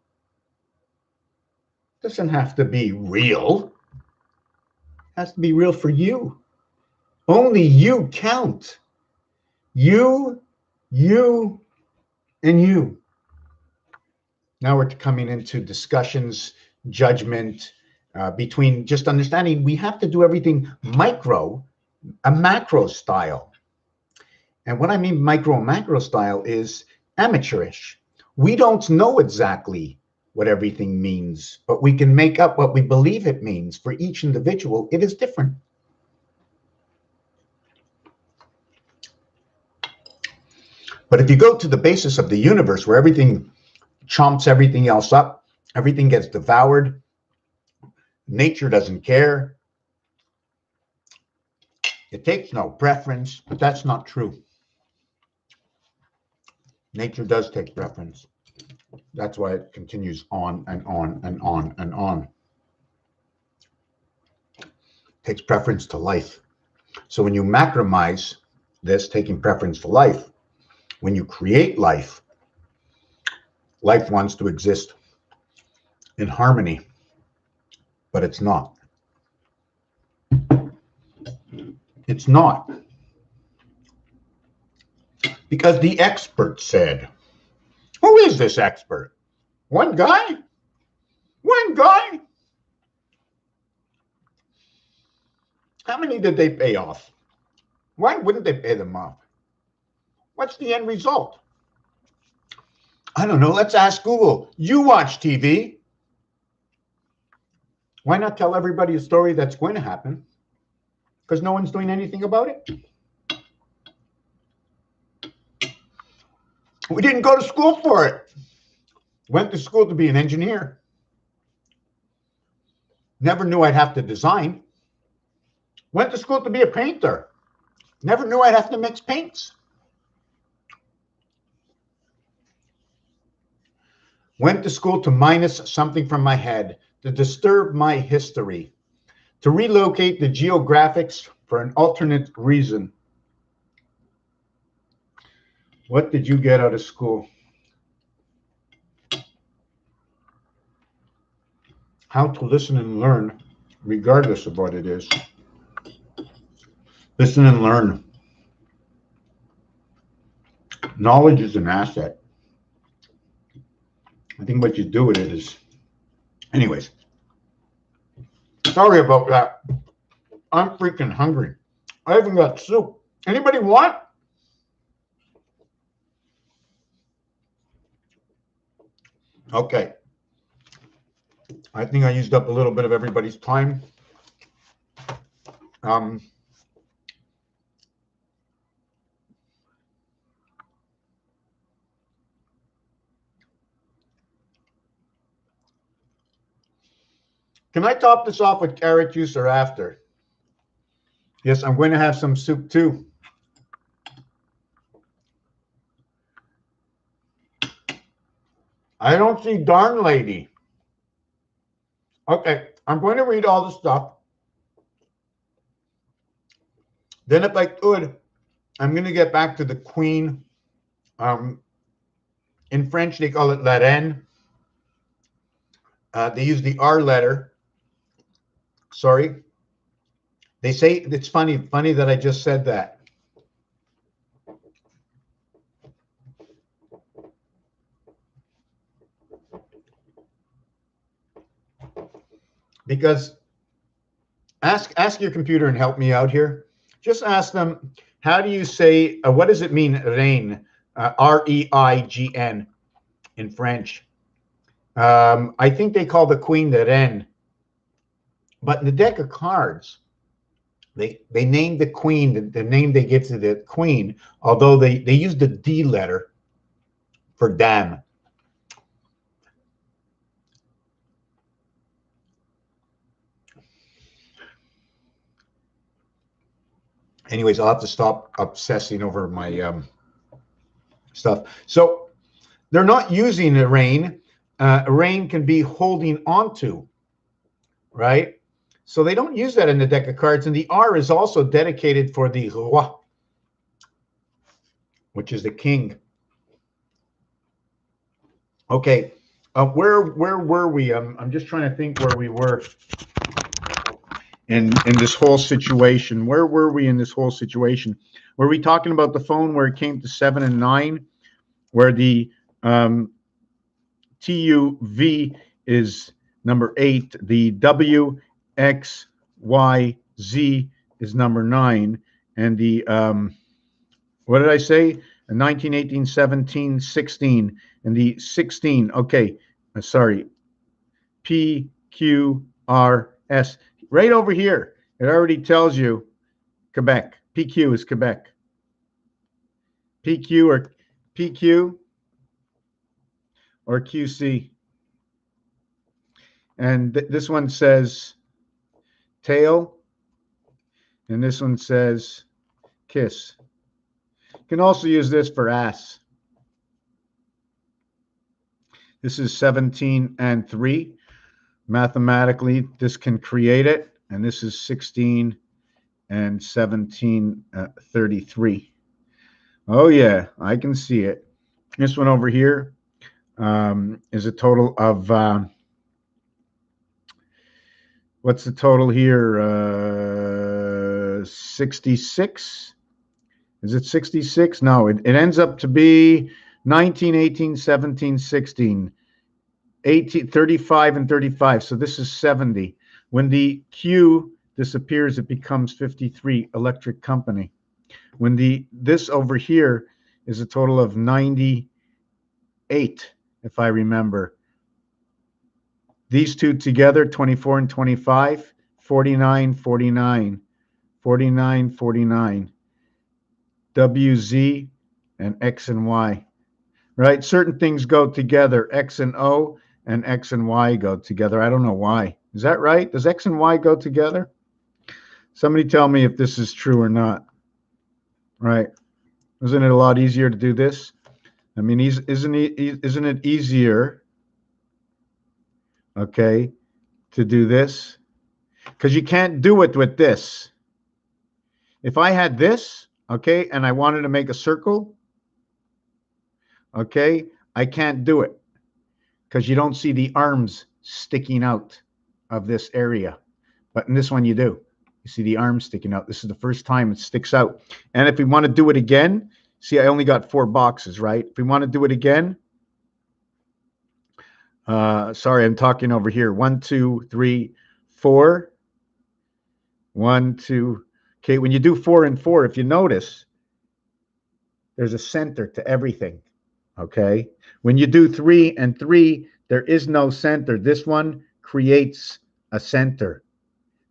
It doesn't have to be real. It has to be real for you. Only you count. You, and you. Now we're coming into discussions, judgment, between just understanding we have to do everything macro style. And what I mean micro and macro style is amateurish. We don't know exactly what everything means, but we can make up what we believe it means. For each individual, it is different. But if you go to the basis of the universe where everything chomps everything else up, everything gets devoured, nature doesn't care, it takes no preference, but that's not true. Nature does take preference. That's why it continues on and on and on and on. It takes preference to life. So when you macromize this, taking preference to life, when you create life, life wants to exist in harmony, but it's not. It's not. Because the expert said, who is this expert? One guy? One guy? How many did they pay off? Why wouldn't they pay them off? What's the end result? I don't know. Let's ask Google. You watch TV. Why not tell everybody a story that's going to happen? Because no one's doing anything about it. We didn't go to school for it. Went to school to be an engineer. Never knew I'd have to design. Went to school to be a painter. Never knew I'd have to mix paints. Went to school to minus something from my head, to disturb my history, to relocate the geographics for an alternate reason. What did you get out of school? How to listen and learn, regardless of what it is. Listen and learn. Knowledge is an asset. I think what you do with it is, anyways. Sorry about that. I'm freaking hungry. I even got soup. Anybody want? Okay. I think I used up a little bit of everybody's time. Can I top this off with carrot juice or after? Yes, I'm going to have some soup too. I don't see darn lady. Okay, I'm going to read all the stuff. Then if I could, I'm going to get back to the queen. In French, they call it la reine. They use the R letter. Sorry. They say, it's funny that I just said that. Because ask your computer and help me out here. Just ask them, how do you say, what does it mean, reine, R-E-I-G-N in French? I think they call the queen the reine. But in the deck of cards, they name the queen, the name they give to the queen, although they use the D letter for dame. Anyways, I'll have to stop obsessing over my stuff. So they're not using a reine. A reine can be holding onto, right? So they don't use that in the deck of cards. And the R is also dedicated for the roi, which is the king. Okay, where were we? I'm just trying to think where we were in this whole situation. Where were we in this whole situation? Were we talking about the phone where it came to 7 and 9, where the TUV is number 8, the WXYZ is number 9, and the what did I say? 19, 18, 17, 16, and the 16. Okay, sorry. PQRS. Right over here, it already tells you Quebec. PQ is Quebec. PQ or QC. And this one says tail, and this one says kiss. You can also use this for ass. This is 17 and 3. Mathematically, this can create it. And this is 16 and 17, 33. Oh, yeah, I can see it. This one over here is a total of, what's the total here? 66? Is it 66? No, it ends up to be 19, 18, 17, 16, 18, 35, and 35. So this is 70. When the Q disappears, it becomes 53, electric company. When this over here is a total of 98, if I remember. These two together, 24 and 25, 49, 49, 49, 49. WZ and X and Y, right? Certain things go together. X and O and X and Y go together. I don't know why. Is that right? Does X and Y go together? Somebody tell me if this is true or not. Right? Isn't it a lot easier to do this? I mean, isn't it easier okay, to do this, because you can't do it with this. If I had this, okay, and I wanted to make a circle, okay, I can't do it because you don't see the arms sticking out of this area. But in this one, you do. You see the arms sticking out. This is the first time it sticks out. And if we want to do it again, see, I only got 4 boxes, right? If we want to do it again, sorry, I'm talking over here. 1, 2, 3, 4. 1, 2. Okay, when you do 4 and 4, if you notice, there's a center to everything. Okay, when you do 3 and 3, there is no center. This one creates a center.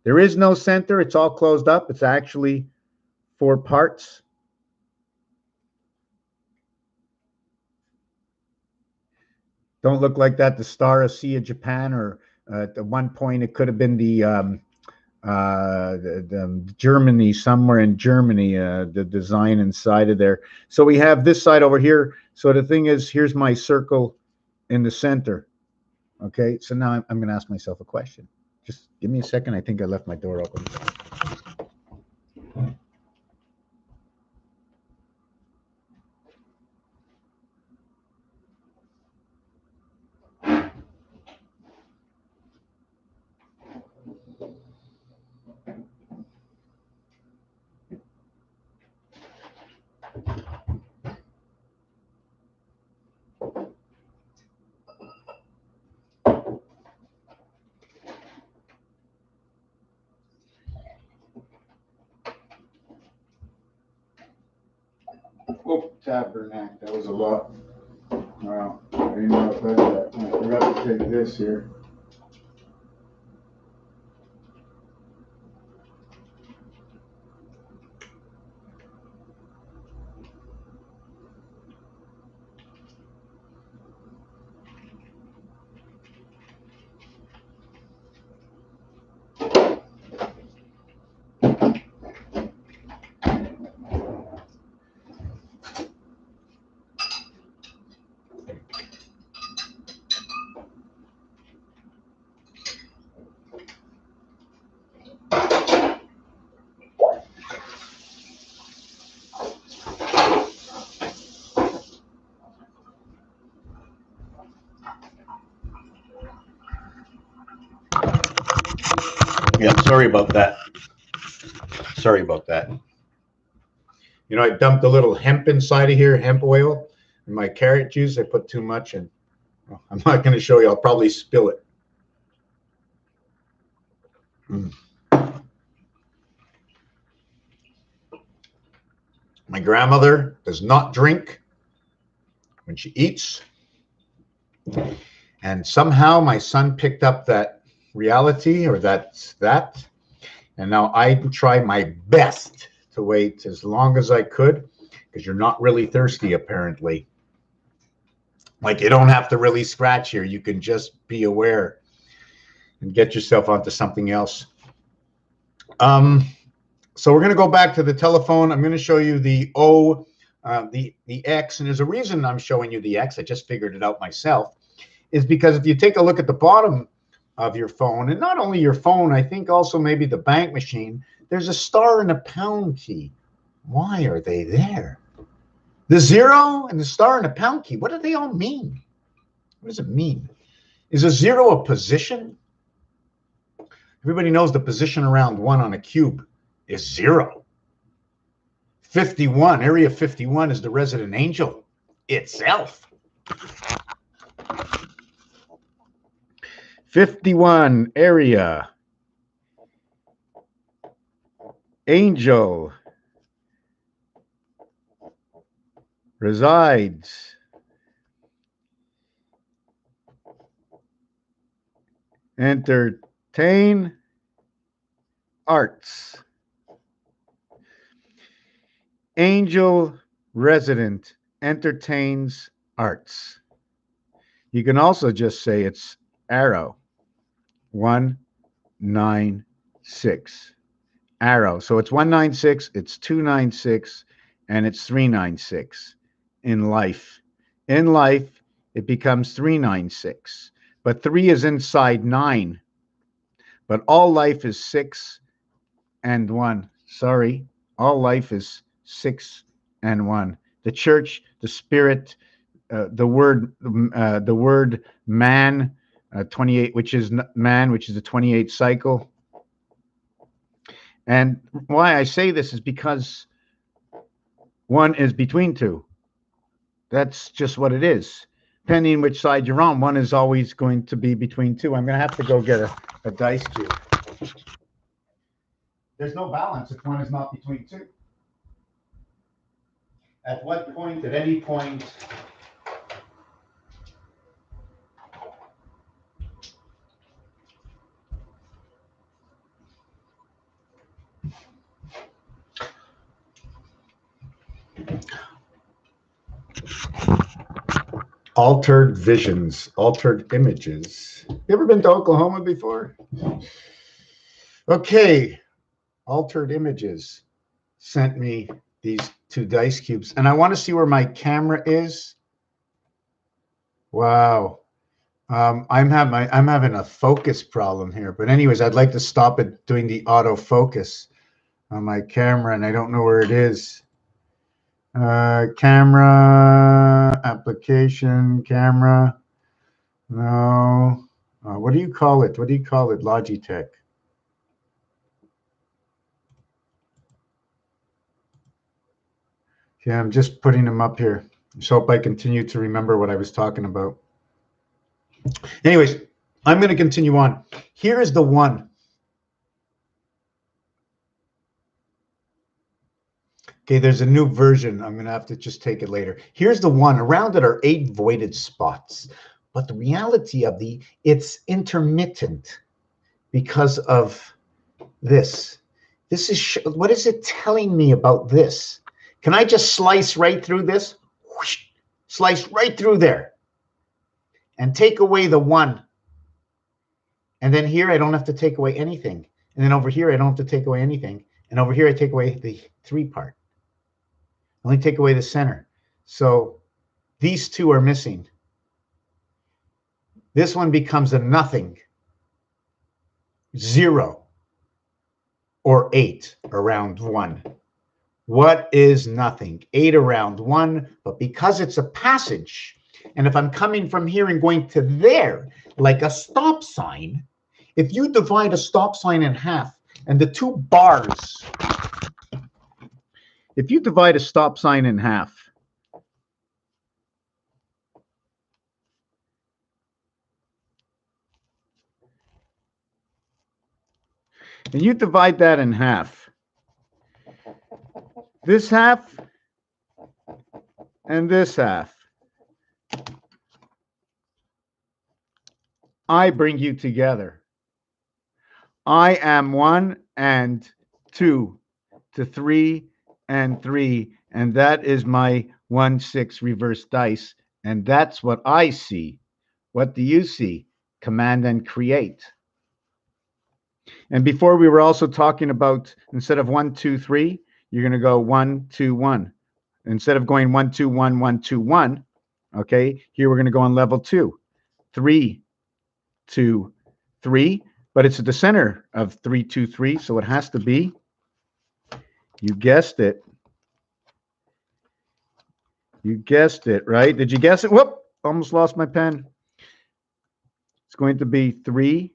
There is no center. It's all closed up. It's actually 4 parts. Don't look like that. The Star of Sea of Japan, or at one point it could have been the Germany, somewhere in Germany, the design inside of there. So we have this side over here. So the thing is, here's my circle in the center. Okay, so now I'm going to ask myself a question. Just give me a second. I think I left my door open. Oh, tabernacle. That was a lot. Wow. I didn't know if I forgot to take this here. Yeah, sorry about that. Sorry about that. You know, I dumped a little hemp inside of here, hemp oil, and my carrot juice. I put too much, and well, I'm not going to show you. I'll probably spill it. My grandmother does not drink when she eats. And somehow my son picked up that reality, or that. And now I try my best to wait as long as I could, because you're not really thirsty, apparently. Like, you don't have to really scratch here. You can just be aware and get yourself onto something else. So we're going to go back to the telephone. I'm going to show you the O, the X. And there's a reason I'm showing you the X. I just figured it out myself. Is because if you take a look at the bottom of your phone, and not only your phone, I think also maybe the bank machine, there's a star and a pound key. Why are they there? The 0 and the star and the pound key, what do they all mean? What does it mean? Is a 0 a position? Everybody knows the position around 1 on a cube is 0. 51, area 51 is the resident angel itself. 51 area angel resides entertain arts. Angel resident entertains arts. You can also just say it's arrow 196. Arrow. So it's 196, it's 296, and it's 396 in life. In life, it becomes 396. but 3 is inside 9. But all life is 6 and 1. Sorry, all life is 6 and 1. The church, the spirit, the word man, 28, which is man, which is the 28th cycle. And why I say this is because 1 is between 2. That's just what it is. Depending which side you're on, 1 is always going to be between 2. I'm going to have to go get a dice cube. There's no balance if 1 is not between 2. At what point, at any point, altered visions, altered images. You ever been to Oklahoma before? Okay, altered images sent me these 2 dice cubes, and I want to see where my camera is. Wow, I'm having a focus problem here. But anyways, I'd like to stop it doing the autofocus on my camera, and I don't know where it is. Camera, application, camera. No. What do you call it? What do you call it? Logitech. Yeah, I'm just putting them up here. Just hope I continue to remember what I was talking about. Anyways, I'm going to continue on. Here is the 1. Okay, there's a new version. I'm going to have to just take it later. Here's the 1. Around it are 8 voided spots. But the reality of it's intermittent because of this. This is, what is it telling me about this? Can I just slice right through this? Whoosh, slice right through there. And take away the 1. And then here, I don't have to take away anything. And then over here, I don't have to take away anything. And over here, I take away the 3 part. Only take away the center. So these 2 are missing. This one becomes a nothing, 0, or 8 around 1. What is nothing? 8 around 1, but because it's a passage, and if I'm coming from here and going to there, like a stop sign, if you divide a stop sign in half, and the 2 bars, if you divide a stop sign in half, and you divide that in half, this half and this half, I bring you together. I am 1 and 2 to 3 and 3, and that is my 1, 6 reverse dice, and that's what I see. What do you see? Command and create. And before, we were also talking about, instead of 1, 2, 3, you're going to go 1, 2, 1. Instead of going 1, 2, 1, 1, 2, 1, okay, here we're going to go on level 2. 3, 2, 3, but it's at the center of 3, 2, 3, so it has to be, you guessed it. You guessed it, right? Did you guess it? Whoop, almost lost my pen. It's going to be 3,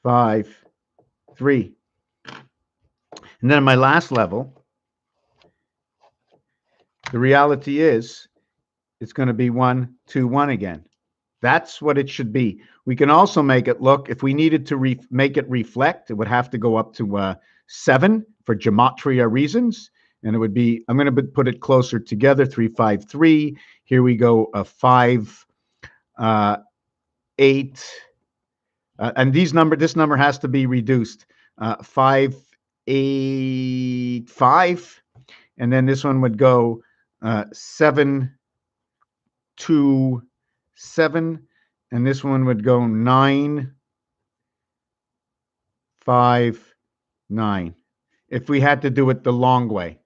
5, 3. And then my last level, the reality is it's going to be 1, 2, 1 again. That's what it should be. We can also make it look, if we needed to make it reflect, it would have to go up to 7 for gematria reasons. And it would be, I'm going to put it closer together, 3, 5, 3. Here we go, 5, 8. And this number has to be reduced. 5, 8, 5. And then this one would go 7, 2, 7. And this one would go 9, 5, 9. If we had to do it the long way.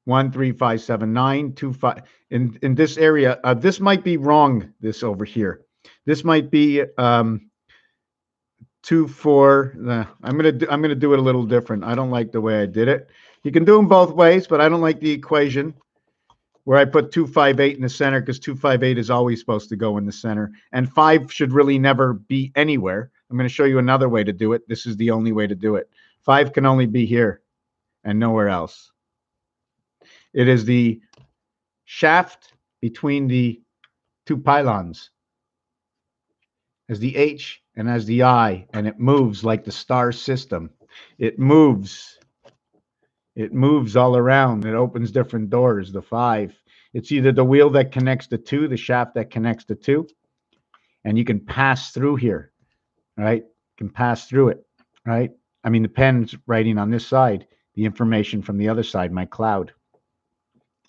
1, 3, 5, 7, 9, 2, 5. In this area, this might be wrong, this over here. This might be 2, 4. I'm gonna do it a little different. I don't like the way I did it. You can do them both ways, but I don't like the equation where I put 2, 5, 8 in the center, because 2, 5, 8 is always supposed to go in the center, and 5 should really never be anywhere. I'm going to show you another way to do it. This is the only way to do it. 5 can only be here and nowhere else. It is the shaft between the two pylons, as the H and as the I, and it moves like the star system. It moves. It moves all around. It opens different doors, the 5. It's either the wheel that connects the 2, the shaft that connects the 2, and you can pass through here, right? You can pass through it, right? I mean, the pen's writing on this side, the information from the other side, my cloud.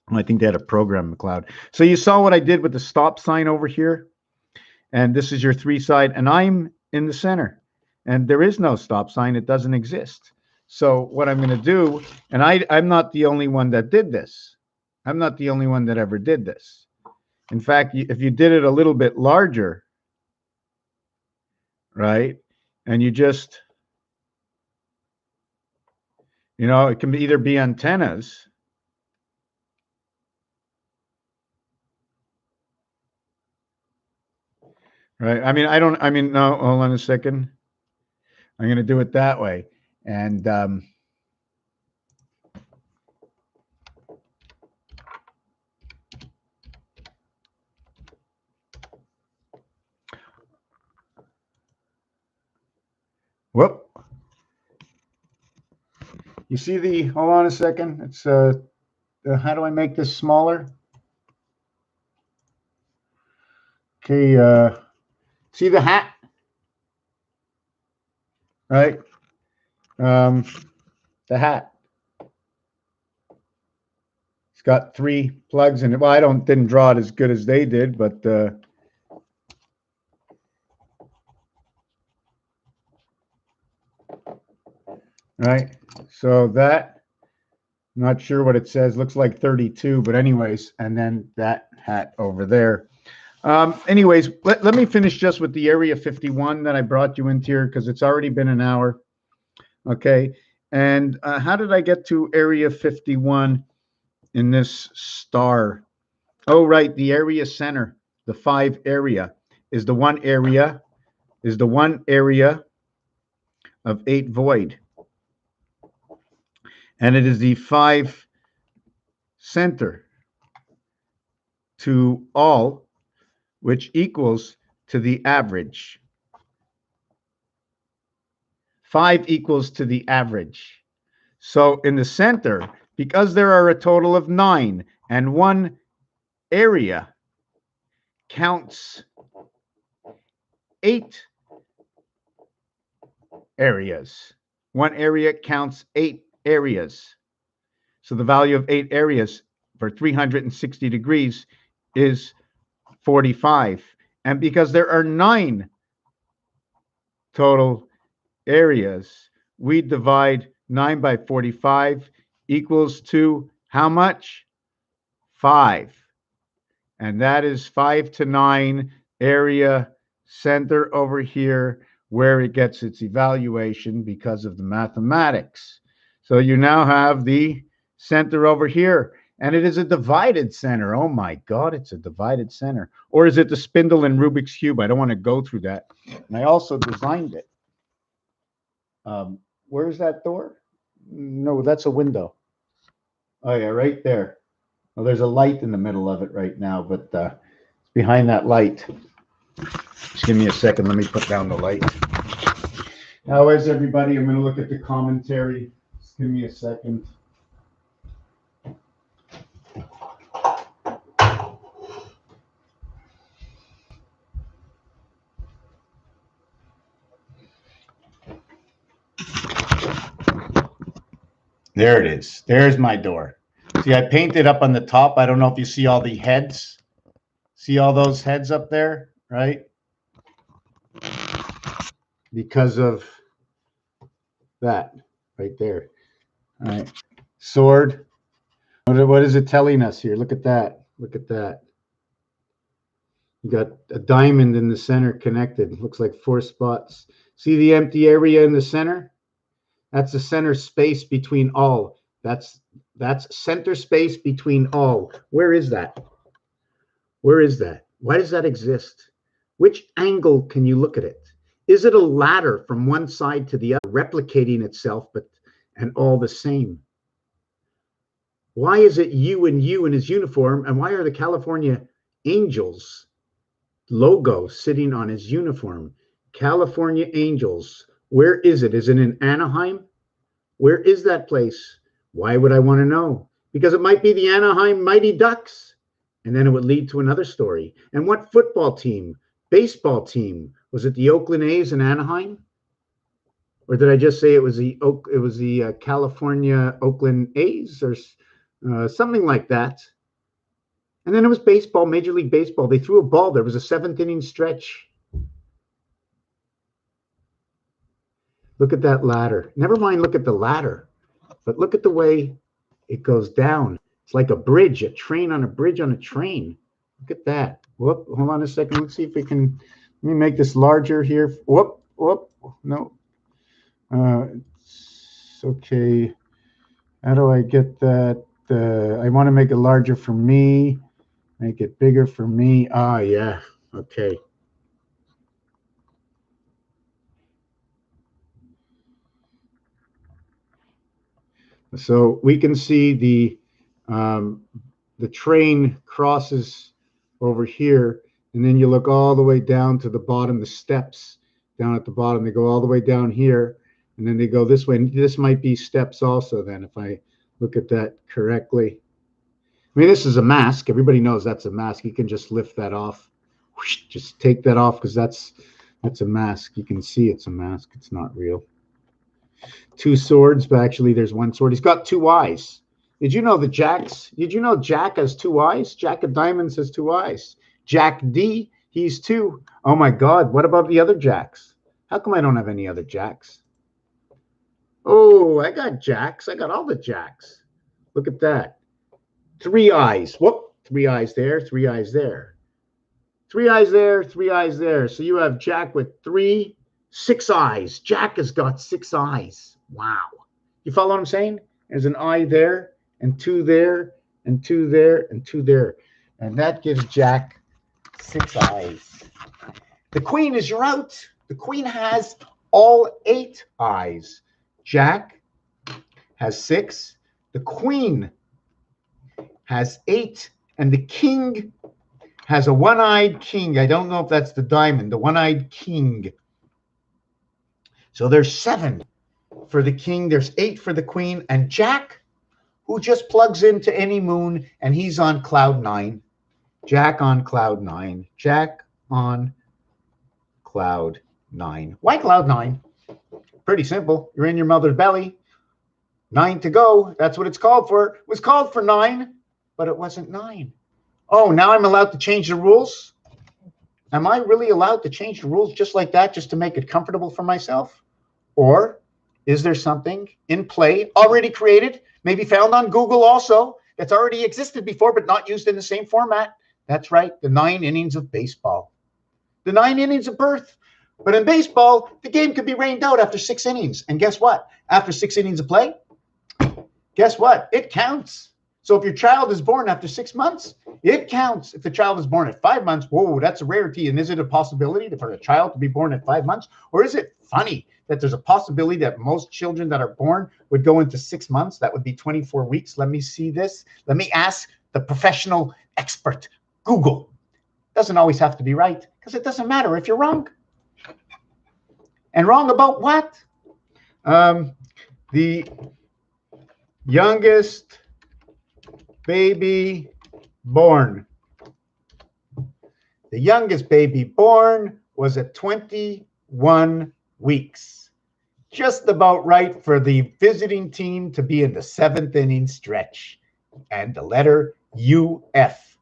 I think they had a program in the cloud. So you saw what I did with the stop sign over here, and this is your 3 side, and I'm in the center, and there is no stop sign. It doesn't exist. So what I'm going to do, and I'm not the only one that did this. I'm not the only one that ever did this. In fact, if you did it a little bit larger, right, and you just, it can either be antennas, right? No, hold on a second. I'm going to do it that way. And whoop. You see hold on a second. It's how do I make this smaller? Okay, see the hat? Right? The hat. It's got 3 plugs in it. Well, I didn't draw it as good as they did, but right. So that, not sure what it says. Looks like 32, but anyways, and then that hat over there. Anyways, let me finish just with the Area 51 that I brought you into here, because it's already been an hour. Okay. And how did I get to Area 51 in this star? Oh, right. The area center, the 5 area, is the one area of 8 void. And it is the 5 center to all, which equals to the average. 5 equals to the average. So in the center, because there are a total of 9, and one area counts 8 areas. One area counts 8 areas. So the value of 8 areas for 360 degrees is 45. And because there are 9 total areas, we divide 9 by 45 equals to how much? 5. And that is 5 to 9 area center over here, where it gets its evaluation because of the mathematics. So you now have the center over here, and it is a divided center. Oh my God, it's a divided center. Or is it the spindle in Rubik's Cube? I don't want to go through that. And I also designed it. Where is that door? No, that's a window. Oh yeah, right there. Well, there's a light in the middle of it right now, but it's behind that light. Just give me a second. Let me put down the light. How is everybody? I'm going to look at the commentary. Just give me a second. There it is. There's my door. See, I painted up on the top. I don't know if you see all the heads. See all those heads up there, right? Because of that right there. All right. Sword. What is it telling us here? Look at that. Look at that. You got a diamond in the center connected. Looks like 4 spots. See the empty area in the center? That's the center space between all. That's center space between all. Where is that? Where is that? Why does that exist? Which angle can you look at it? Is it a ladder from one side to the other, replicating itself, and all the same? Why is it you and you in his uniform? And why are the California Angels logo sitting on his uniform? California Angels. Where is it? Is it in Anaheim? Where is that place? Why would I want to know? Because it might be the Anaheim Mighty Ducks. And then it would lead to another story. And what football team, baseball team, was it the Oakland A's in Anaheim? Or did I just say it was the California Oakland A's or something like that? And then it was baseball, Major League Baseball. They threw a ball. There was a 7th inning stretch. Look at that ladder. Never mind, look at the ladder. But look at the way it goes down. It's like a bridge, a train on a bridge on a train. Look at that. Whoop, hold on a second. Let's see if we can, let me make this larger here. Whoop, whoop, no. It's okay. How do I get that? I want to make it larger for me. Make it bigger for me. Ah, yeah. Okay. So we can see the train crosses over here, and then you look all the way down to the bottom, the steps down at the bottom. They go all the way down here, and then they go this way. And this might be steps also then, if I look at that correctly. I mean, this is a mask. Everybody knows that's a mask. You can just lift that off. Just take that off because that's a mask. You can see it's a mask. It's not real. 2 swords, but actually there's 1 sword. He's got 2 eyes. Did you know Jack has 2 eyes? Jack of Diamonds has 2 eyes. Jack D, he's 2. Oh my God, what about the other Jacks? How come I don't have any other Jacks? Oh, I got Jacks. I got all the Jacks. Look at that. 3 eyes. Whoop, 3 eyes there, 3 eyes there. 3 eyes there, 3 eyes there. So you have Jack with 6 eyes. Jack has got 6 eyes. Wow. You follow what I'm saying? There's an eye there, and 2 there, and 2 there, and 2 there. And that gives Jack 6 eyes. The queen is your out. The queen has all 8 eyes. Jack has 6. The queen has 8. And the king has a one-eyed king. I don't know if that's the diamond, the one-eyed king. So there's 7 for the king. There's 8 for the queen. And Jack, who just plugs into any moon, and he's on cloud 9. Jack on cloud 9. Jack on cloud 9. Why cloud 9? Pretty simple. You're in your mother's belly. 9 to go. That's what it's called for. It was called for 9, but it wasn't 9. Oh, now I'm allowed to change the rules? Am I really allowed to change the rules just like that, just to make it comfortable for myself? Or is there something in play already created, maybe found on Google also, that's already existed before but not used in the same format? That's right, the 9 innings of baseball. The 9 innings of birth. But in baseball, the game could be rained out after 6 innings. And guess what? After 6 innings of play, guess what? It counts. So if your child is born after 6 months, it counts. If the child is born at 5 months, whoa, that's a rarity. And is it a possibility for a child to be born at 5 months? Or is it funny that there's a possibility that most children that are born would go into 6 months? That would be 24 weeks. Let me see this. Let me ask the professional expert, Google. Doesn't always have to be right, because it doesn't matter if you're wrong. And wrong about what? The youngest baby born. The youngest baby born was at 21 weeks. Just about right for the visiting team to be in the 7th inning stretch. And the letter UF.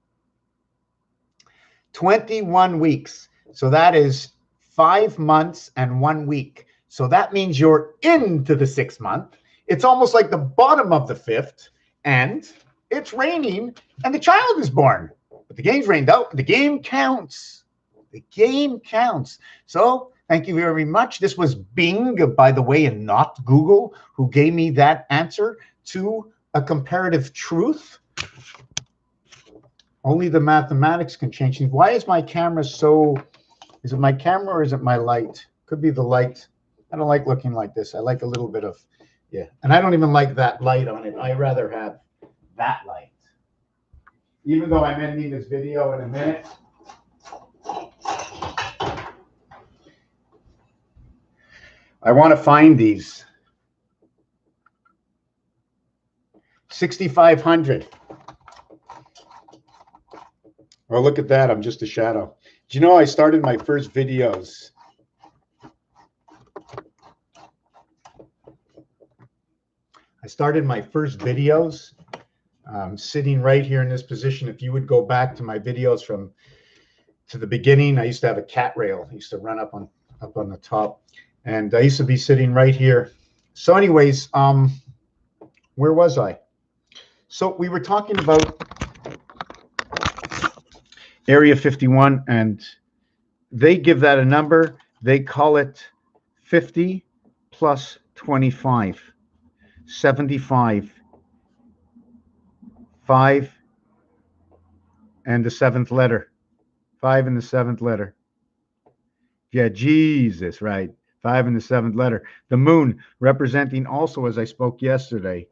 21 weeks. So that is 5 months and 1 week. So that means you're into the 6th month. It's almost like the bottom of the 5th. And it's raining and the child is born. But the game's rained out and the game counts. The game counts. So thank you very much. This was Bing, by the way, and not Google, who gave me that answer to a comparative truth. Only the mathematics can change things. Why is my camera so... Is it my camera or is it my light? Could be the light. I don't like looking like this. I like a little bit of... Yeah. And I don't even like that light on it. I rather have that light. Even though I'm ending this video in a minute. I want to find these. 6,500. Oh, look at that. I'm just a shadow. Do you know I started my first videos? Sitting right here in this position. If you would go back to my videos to the beginning, I used to have a cat rail. I used to run up on the top, and I used to be sitting right here. So anyways, where was I? So we were talking about Area 51, and they give that a number. They call it 50 plus 25, 75, 5 and the 7th letter. 5 and the 7th letter. Yeah, Jesus, right. 5 and the 7th letter. The moon representing also, as I spoke yesterday,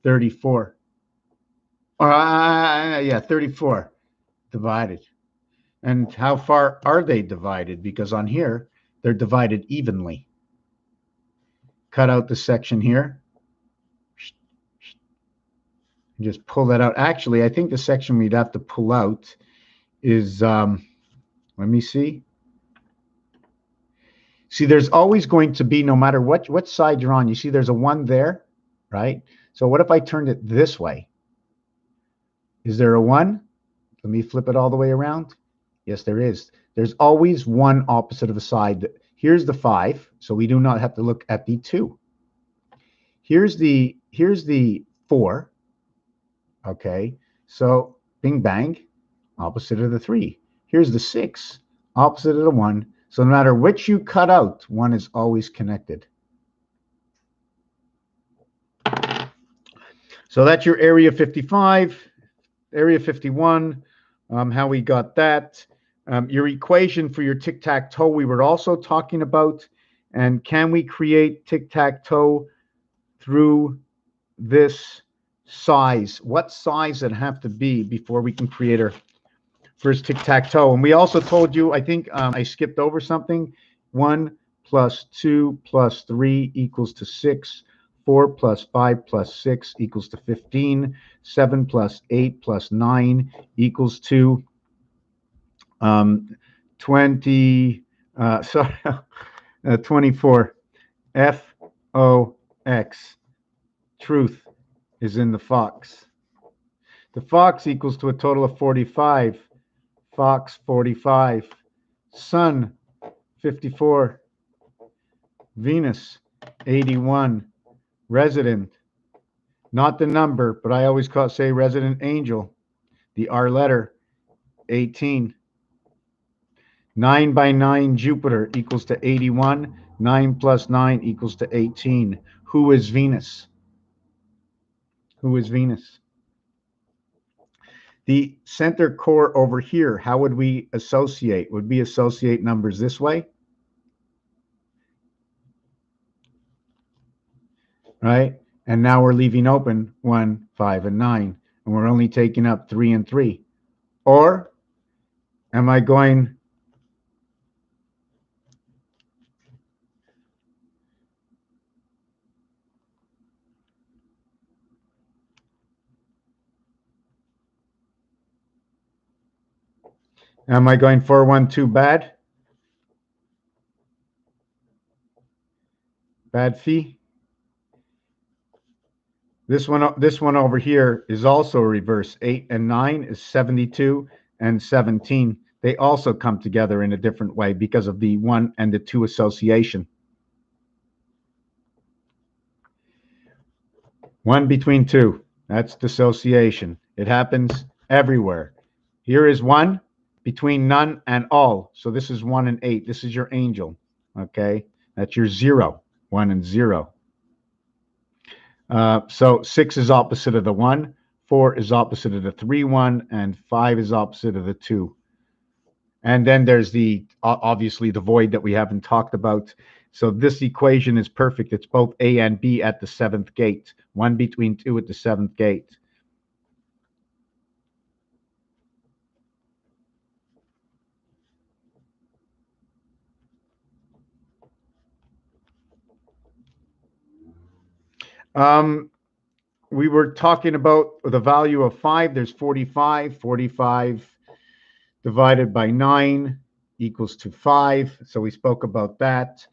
34. Yeah, 34 divided. And how far are they divided? Because on here, they're divided evenly. Cut out the section here. Just pull that out. Actually, I think the section we'd have to pull out is, let me see. See, there's always going to be, no matter what side you're on, you see there's a 1 there, right? So what if I turned it this way? Is there a 1? Let me flip it all the way around. Yes, there is. There's always 1 opposite of a side. Here's the 5, so we do not have to look at the 2. Here's the 4. Okay, so bing bang, opposite of the 3. Here's the 6, opposite of the 1. So no matter which you cut out, 1 is always connected. So that's your Area 55, Area 51, how we got that. Your equation for your tic-tac-toe we were also talking about. And can we create tic-tac-toe through this size? What size it have to be before we can create our first tic-tac-toe? And we also told you, I think I skipped over something. 1 plus 2 plus 3 equals to 6. 4 plus 5 plus 6 equals to 15. 7 plus 8 plus 9 equals to 24. F-O-X. Truth is in the fox. The fox equals to a total of 45. Fox 45. Sun 54. Venus 81. Resident, not the number, but I always say resident angel. The R letter 18. 9 by 9 Jupiter equals to 81. 9 plus 9 equals to 18. Who is Venus? Who is Venus? The center core over here, how would we associate? Would we associate numbers this way? Right? And now we're leaving open 1, 5, and 9. And we're only taking up 3 and 3. Or am I going... Am I going 4, 1, 2 bad? Bad fee? This one over here is also reverse. 8 and 9 is 72 and 17. They also come together in a different way because of the 1 and the 2 association. 1 between 2. That's dissociation. It happens everywhere. Here is 1 between none and all. So this is 1 and 8. This is your angel. Okay? That's your 0. 1 and 0. So 6 is opposite of the 1. 4 is opposite of the 3, 1. And 5 is opposite of the 2. And then there's the, obviously, the void that we haven't talked about. So this equation is perfect. It's both A and B at the 7th gate. 1 between 2 at the 7th gate. We were talking about the value of 5. There's 45. 45 divided by 9 equals to 5. So we spoke about that.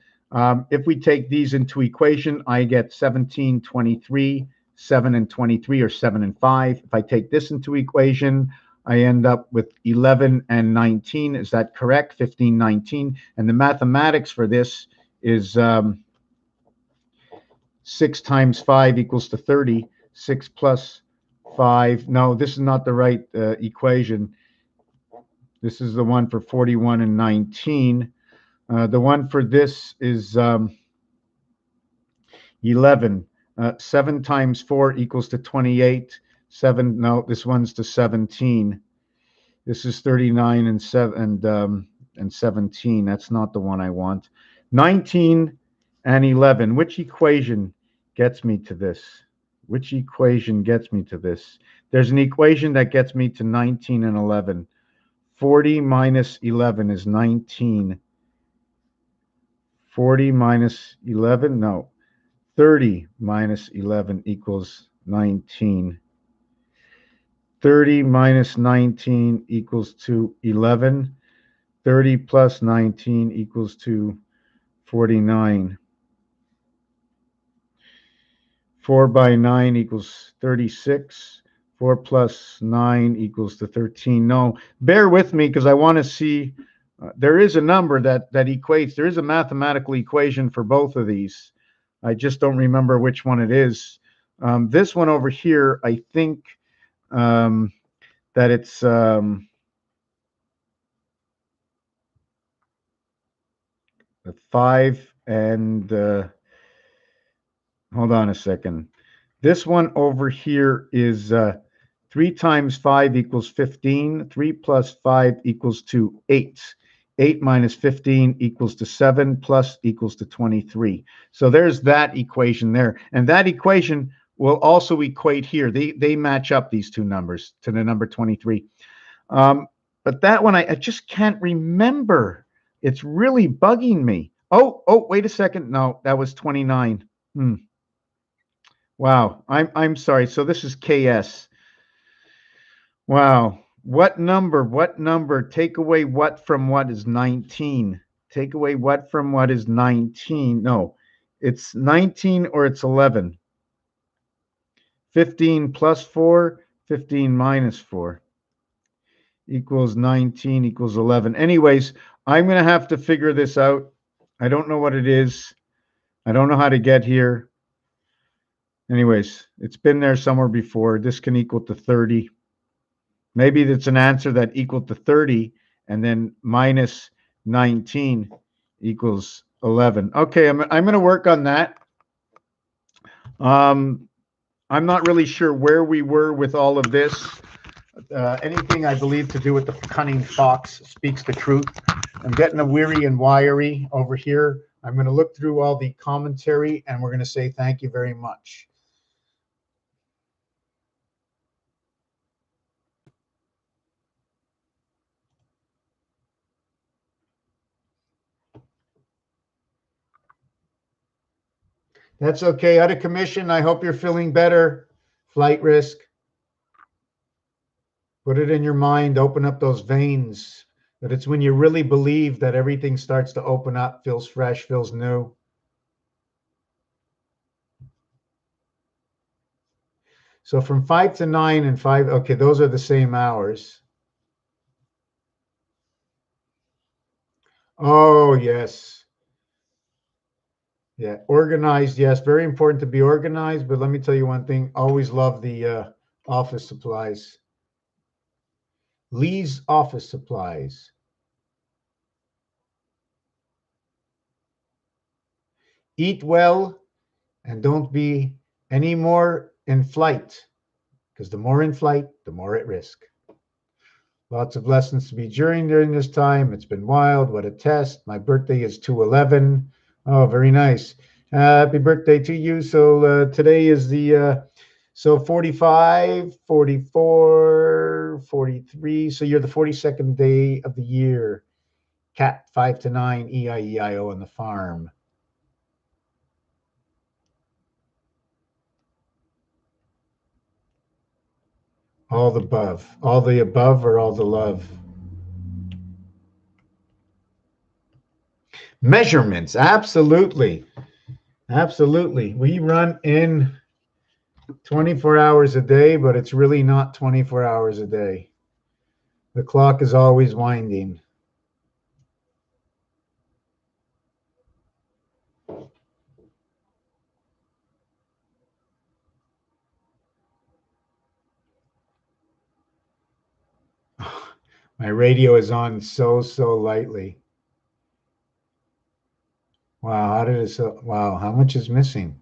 If we take these into equation, I get 17, 23, 7 and 23, or 7 and 5. If I take this into equation, I end up with 11 and 19. Is that correct? 15, 19. And the mathematics for this is 6 times 5 equals to 30. 6 plus 5. No, this is not the right equation. This is the one for 41 and 19. The one for this is 11. 7 times 4 equals to 28. 7, no, this one's to 17. This is 39 and 17. That's not the one I want. 19 and 11. Which equation gets me to this? Which equation gets me to this? There's an equation that gets me to 19 and 11. 40 minus 11 is 19. 40 minus 11, no. 30 minus 11 equals 19. 30 minus 19 equals to 11. 30 plus 19 equals to 49. 4 by 9 equals 36. 4 plus 9 equals to 13. No, bear with me because I want to see. There is a number that equates. There is a mathematical equation for both of these. I just don't remember which one it is. This one over here, I think that it's the 5 and hold on a second. This one over here is 3 times 5 equals 15. 3 plus 5 equals to 8. 8 minus 15 equals to 7 plus equals to 23. So there's that equation there. And that equation will also equate here. They match up, these two numbers, to the number 23. But that one, I just can't remember. It's really bugging me. Oh, wait a second. No, that was 29. Wow, I'm sorry. So this is KS. Wow. What number? Take away what from what is 19? Take away what from what is 19? No, it's 19 or it's 11. 15 plus 4, 15 minus 4 equals 19 equals 11. Anyways, I'm going to have to figure this out. I don't know what it is. I don't know how to get here. Anyways, it's been there somewhere before. This can equal to 30. Maybe it's an answer that equal to 30 and then minus 19 equals 11. Okay, I'm going to work on that. I'm not really sure where we were with all of this. Anything I believe to do with the cunning fox speaks the truth. I'm getting a weary and wiry over here. I'm going to look through all the commentary and we're going to say thank you very much. That's okay. Out of commission. I hope you're feeling better. Flight risk. Put it in your mind. Open up those veins. But it's when you really believe that everything starts to open up, feels fresh, feels new. So from 5 to 9 and 5, okay, those are the same hours. Oh, yes. Yeah, organized. Yes, very important to be organized. But let me tell you one thing. Always love the office supplies. Lee's office supplies. Eat well and don't be any more in flight, because the more in flight, the more at risk. Lots of lessons to be during this time. It's been wild. What a test. My birthday is 2/11. Oh, very nice. Happy birthday to you. So today is the so 45, 44, 43. So you're the 42nd day of the year. Cat 5 to 9, EIEIO on the farm. All the above. All the above or all the love. Measurements. Absolutely. Absolutely. We run in 24 hours a day, but it's really not 24 hours a day. The clock is always winding. My radio is on so lightly. Wow, how did it so wow, how much is missing?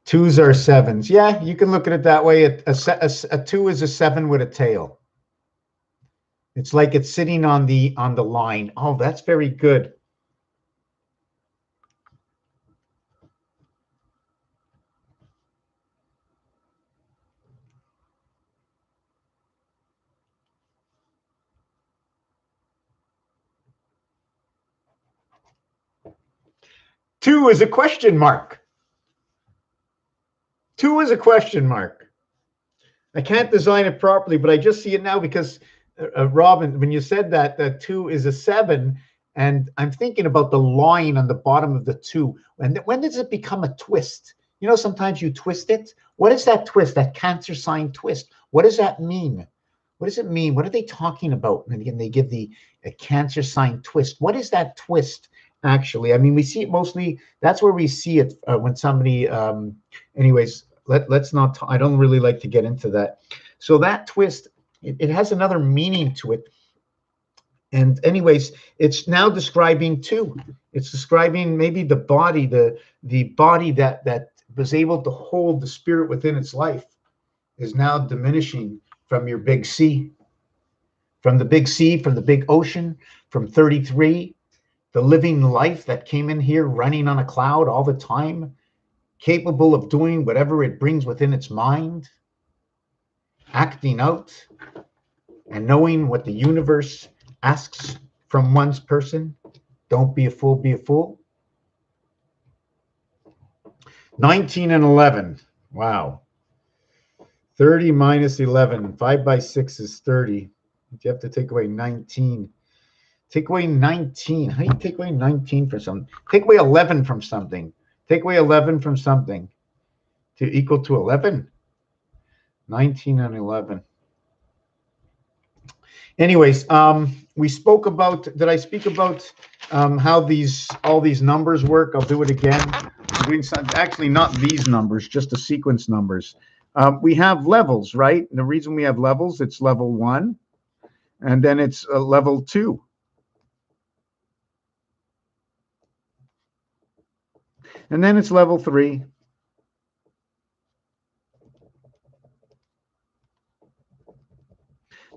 Twos are sevens. Yeah, you can look at it that way. A two is a seven with a tail. It's like it's sitting on the line. Oh, that's very good. Two is a question mark. Two is a question mark. I can't design it properly, but I just see it now because Robin, when you said that the two is a seven, and I'm thinking about the line on the bottom of the two. When does it become a twist? You know, sometimes you twist it. What is that twist? That cancer sign twist. What does that mean? What does it mean? What are they talking about? And again, they give the a cancer sign twist. What is that twist? Actually, I mean, we see it mostly. That's where we see it when somebody. Anyways, let's not. I don't really like to get into that. So that twist, it has another meaning to it. And anyways, it's now describing two. It's describing maybe the body, the body that was able to hold the spirit within its life is now diminishing from your big C, from the big C, from the big ocean, from 33, the living life that came in here running on a cloud all the time, capable of doing whatever it brings within its mind, acting out and knowing what the universe asks from one's person. Don't be a fool, be a fool. 19 and 11. Wow. 30 minus 11. 5 by 6 is 30. You have to take away 19. Take away 19. How do you take away 19 from something? Take away 11 from something. Take away 11 from something to equal to 11. 19 and 11. Anyways, we spoke about, did I speak about how all these numbers work? I'll do it again. I'm doing some, actually not these numbers, just the sequence numbers. We have levels, right? And the reason we have levels, it's level 1, and then it's level 2. And then it's level 3.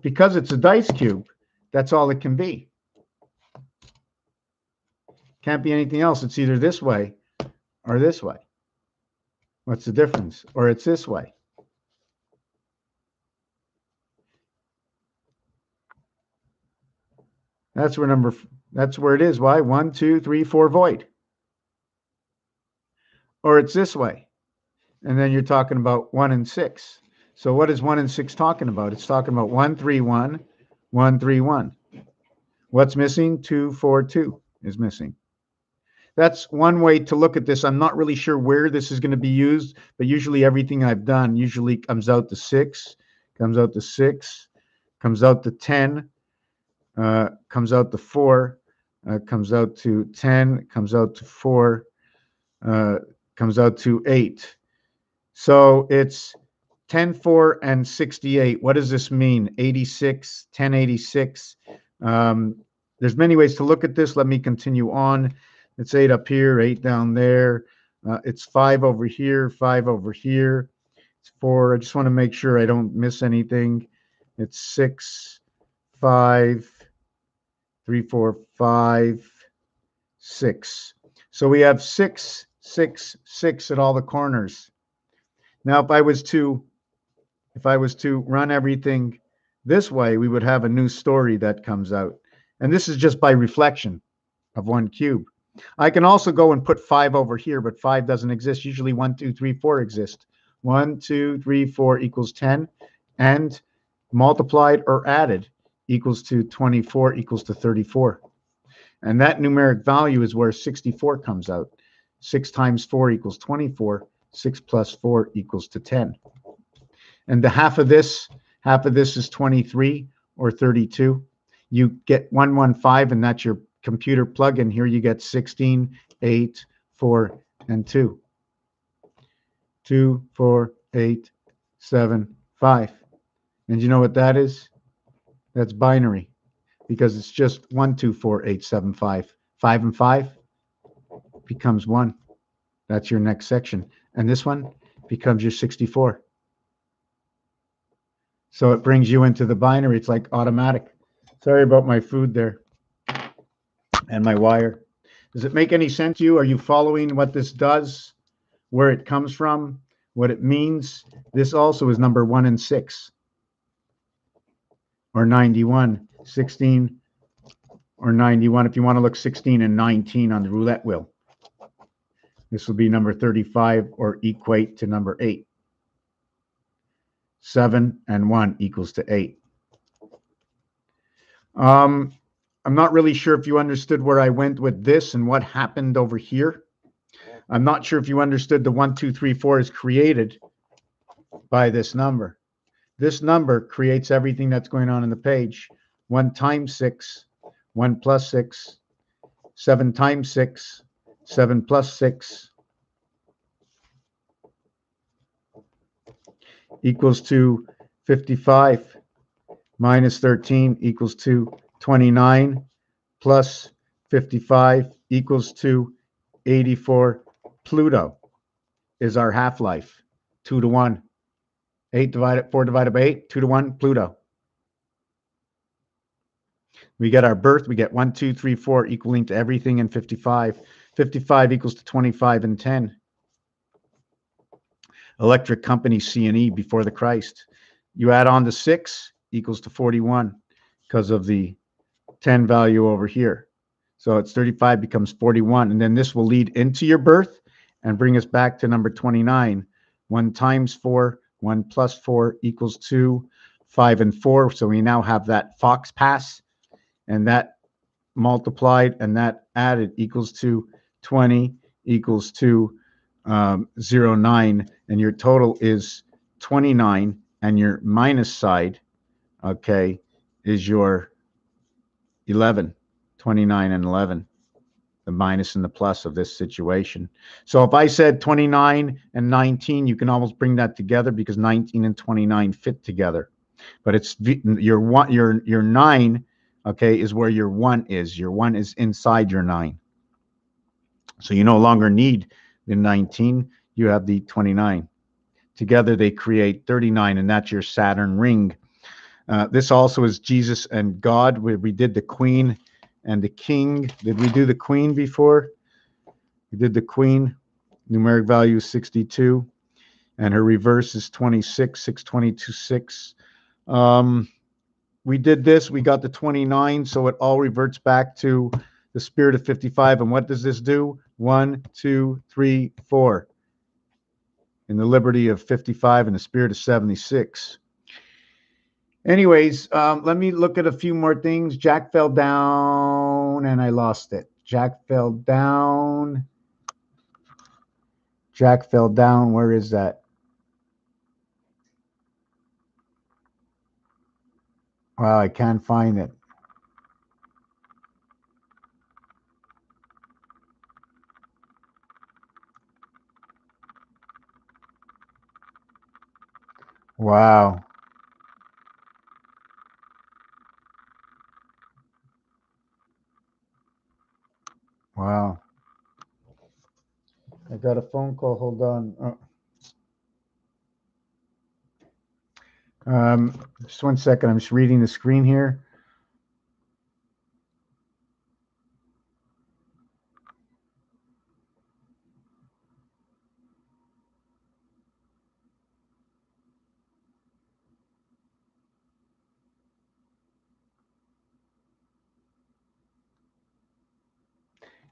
Because it's a dice cube, that's all it can be. Can't be anything else. It's either this way or this way. What's the difference? Or it's this way. That's where it is. Why? 1, 2, 3, 4 void. Or it's this way. And then you're talking about 1 and 6. So what is 1 and 6 talking about? It's talking about 1, 3, 1, 1, 3, 1. What's missing? 2, 4, 2 is missing. That's one way to look at this. I'm not really sure where this is going to be used, but usually everything I've done usually comes out to 6, comes out to 6, comes out to 10, comes out to 4, comes out to 10, comes out to 4, comes out to 8. So it's 10, 4, and 68. What does this mean? 86, 1086. There's many ways to look at this. Let me continue on. It's 8 up here, 8 down there. It's 5 over here, 5 over here. It's 4. I just want to make sure I don't miss anything. It's 6, 5, 3, 4, 5, 6. So we have 6, 6, 6 at all the corners. Now, if I was to run everything this way, we would have a new story that comes out. And this is just by reflection of one cube. I can also go and put 5 over here, but 5 doesn't exist. Usually 1, 2, 3, 4 exist. 1, 2, 3, 4 equals 10, and multiplied or added equals to 24 equals to 34. And that numeric value is where 64 comes out. 6 times 4 equals 24. 6 plus 4 equals to 10. And the half of this is 23 or 32. You get 115, and that's your computer plug-in. Here you get 16, 8, 4, and 2. 2, 4, 8, 7, 5. And you know what that is? That's binary, because it's just 1, 2, 4, 8, 7, 5. 5 and 5 becomes 1. That's your next section. And this one becomes your 64. So it brings you into the binary. It's like automatic. Sorry about my food there and my wire. Does it make any sense to you? Are you following what this does, where it comes from, what it means? This also is number 1 and 6, or 91, 16, or 91. If you want to look 16 and 19 on the roulette wheel, this will be number 35, or equate to number 8. 7 and 1 equals to 8. I'm not really sure if you understood where I went with this and what happened over here. I'm not sure if you understood the 1, 2, 3, 4 is created by this number. This number creates everything that's going on in the page. 1 times 6, 1 plus 6, 7 times 6, 7 plus 6, equals to 55, minus 13 equals to 29, plus 55 equals to 84. Pluto is our half-life, 2 to 1. 4 divided by 8, 2 to 1, Pluto. We get our birth, we get 1, 2, 3, 4 equaling to everything in 55. 55 equals to 25 and 10. Electric company C&E before the Christ. You add on to 6 equals to 41 because of the 10 value over here. So it's 35 becomes 41. And then this will lead into your birth and bring us back to number 29. 1 times 4, 1 plus 4 equals 2, 5 and 4. So we now have that fox pass, and that multiplied and that added equals to 20 equals to 0.9, and your total is 29, and your minus side, okay, is your 11, 29 and 11, the minus and the plus of this situation. So if I said 29 and 19, you can almost bring that together because 19 and 29 fit together. But it's your 9, okay, is where your 1 is. Your 1 is inside your 9. So you no longer need the 19, you have the 29. Together they create 39, and that's your Saturn ring. This also is Jesus and God. We did the Queen and the King. Did we do the Queen before? We did the Queen. Numeric value is 62, and her reverse is 26, 622, 6. We did this. We got the 29, so it all reverts back to the spirit of 55. And what does this do? 1, 2, 3, 4. In the liberty of 55 and the spirit of 76. Anyways, let me look at a few more things. Jack fell down and I lost it. Jack fell down. Jack fell down. Where is that? Wow, I can't find it. Wow. Wow. I got a phone call. Hold on. Just 1 second. I'm just reading the screen here.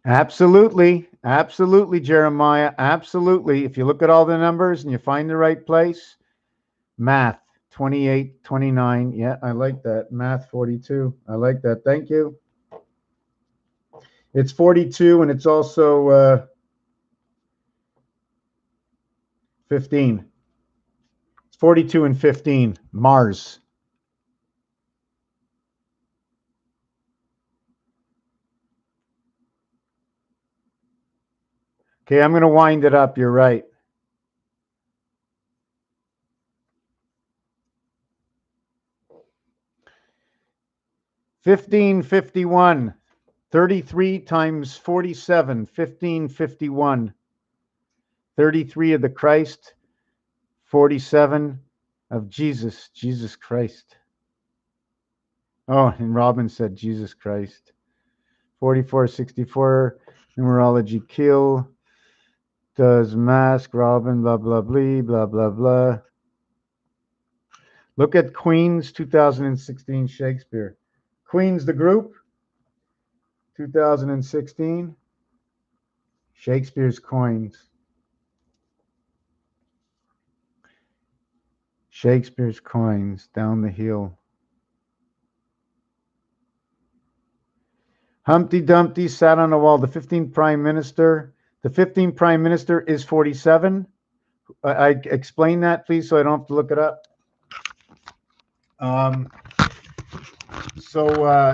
Absolutely. Absolutely, Jeremiah. Absolutely. If you look at all the numbers and you find the right place, math 28, 29. Yeah, I like that. Math 42. I like that. Thank you. It's 42 and it's also 15. It's 42 and 15. Mars. Okay, I'm going to wind it up. You're right. $15.51. 33 times 47. $15.51. 33 of the Christ. 47 of Jesus. Jesus Christ. Oh, and Robin said Jesus Christ. 4464. Numerology kill. Does mask. Robin. Blah, blah, blah. Blah, blah, blah. Look at Queens 2016 Shakespeare. Queens the group. 2016. Shakespeare's coins. Shakespeare's coins down the hill. Humpty Dumpty sat on a wall. The 15th Prime Minister. The 15th Prime Minister is 47. I explain that, please, so I don't have to look it up.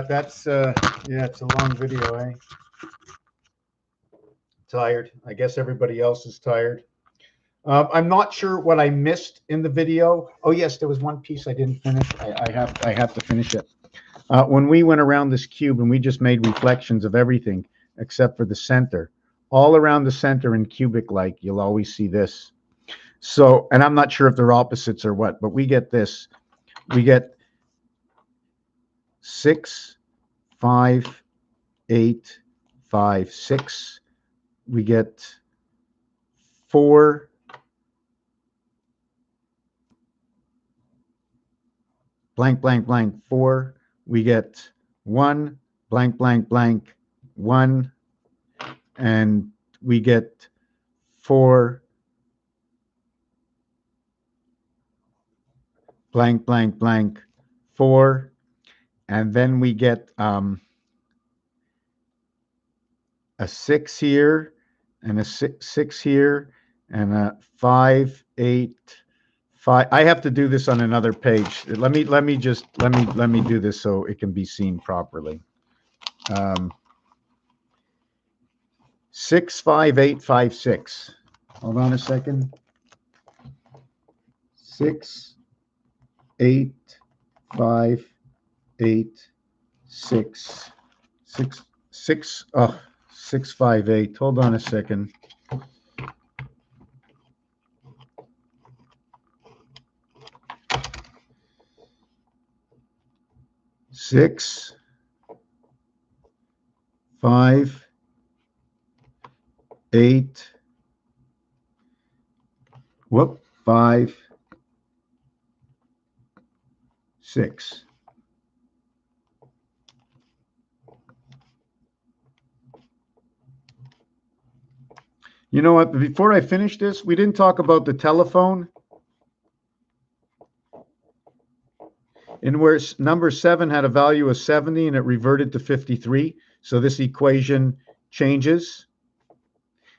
That's yeah, it's a long video, eh? Tired. I guess everybody else is tired. I'm not sure what I missed in the video. Oh yes, there was one piece I didn't finish. I have to finish it. When we went around this cube and we just made reflections of everything except for the center, all around the center in cubic-like, you'll always see this. So, and I'm not sure if they're opposites or what, but we get this. We get 6, 5, 8, 5, 6. We get 4, blank, blank, blank, 4. We get 1, blank, blank, blank, 1. And we get 4, blank, blank, blank, 4. And then we get a 6 here and a 6 here and a 5, 8, 5. I have to do this on another page. Let me do this so it can be seen properly. 6, 5, 8, 5, 6. Hold on a second. 6, 8, 5, 8, 6, 6, 6. Oh, 6, 5, 8. Hold on a second. Six, 5, 8. Whoop, 5, 6. You know what? Before I finish this, we didn't talk about the telephone. In where number 7 had a value of 70 and it reverted to 53. So this equation changes.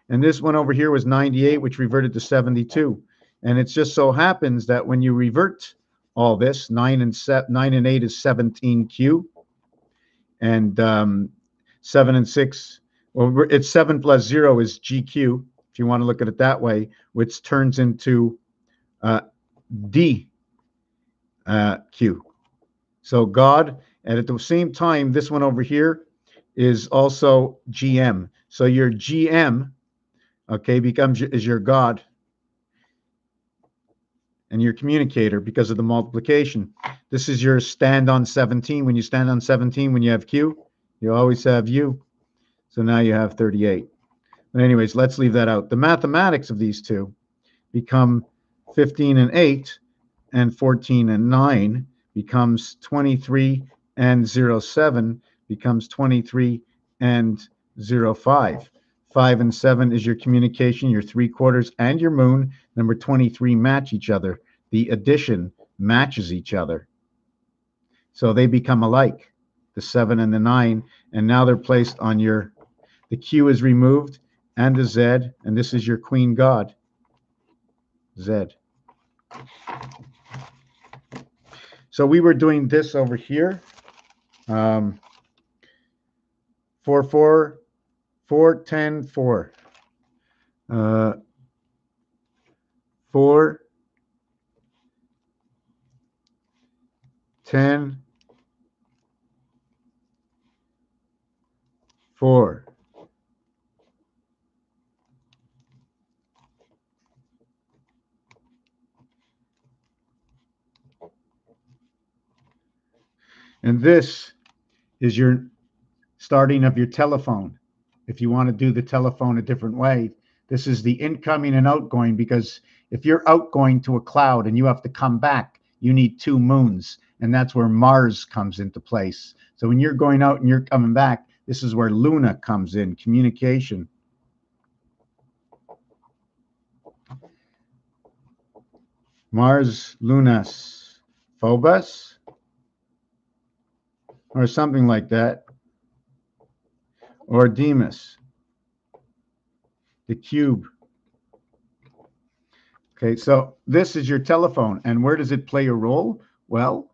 And this one over here was 98, which reverted to 72. And it just so happens that when you revert all this. 9 and 8 is 17Q. And 7 and 6, well, it's 7 plus 0 is GQ, if you want to look at it that way, which turns into DQ. So God, and at the same time, this one over here is also GM. So your GM, okay, is your God and your communicator because of the multiplication. This is your stand on 17. When you stand on 17, when you have Q, you always have U. So now you have 38. But anyways, let's leave that out. The mathematics of these two become 15 and 8 and 14 and 9 becomes 23 and 07 becomes 23 and 05. 5 and 7 is your communication, your 3/4 and your moon. Number 23 match each other. The addition matches each other. So they become alike, the 7 and the 9, and now they're placed on the Q is removed and the Z, and this is your queen God, Z. So we were doing this over here. 4, 4, 4, 10, 4. 4, 10, 4. And this is your starting of your telephone. If you want to do the telephone a different way, this is the incoming and outgoing, because if you're outgoing to a cloud and you have to come back, you need 2 moons, and that's where Mars comes into place. So when you're going out and you're coming back, this is where Luna comes in, communication. Mars, Lunas, Phobos, or something like that, or Demas, the cube. Okay, so this is your telephone, and where does it play a role? Well,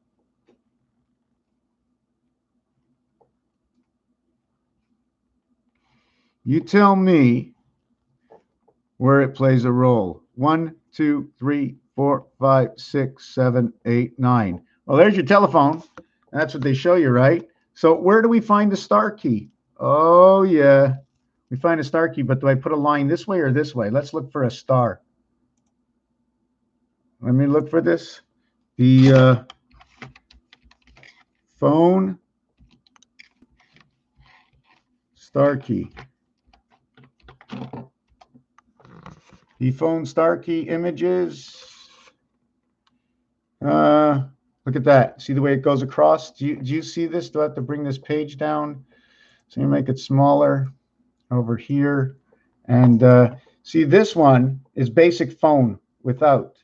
you tell me where it plays a role. 1, 2, 3, 4, 5, 6, 7, 8, 9. Well, there's your telephone. That's what they show you, right? So where do we find the star key? Oh, yeah. We find a star key, but do I put a line this way or this way? Let's look for a star. Let me look for this. The phone star key. The phone star key images. Look at that. See the way it goes across? Do you see this? Do I have to bring this page down? So you make it smaller over here. And see, this one is basic phone without.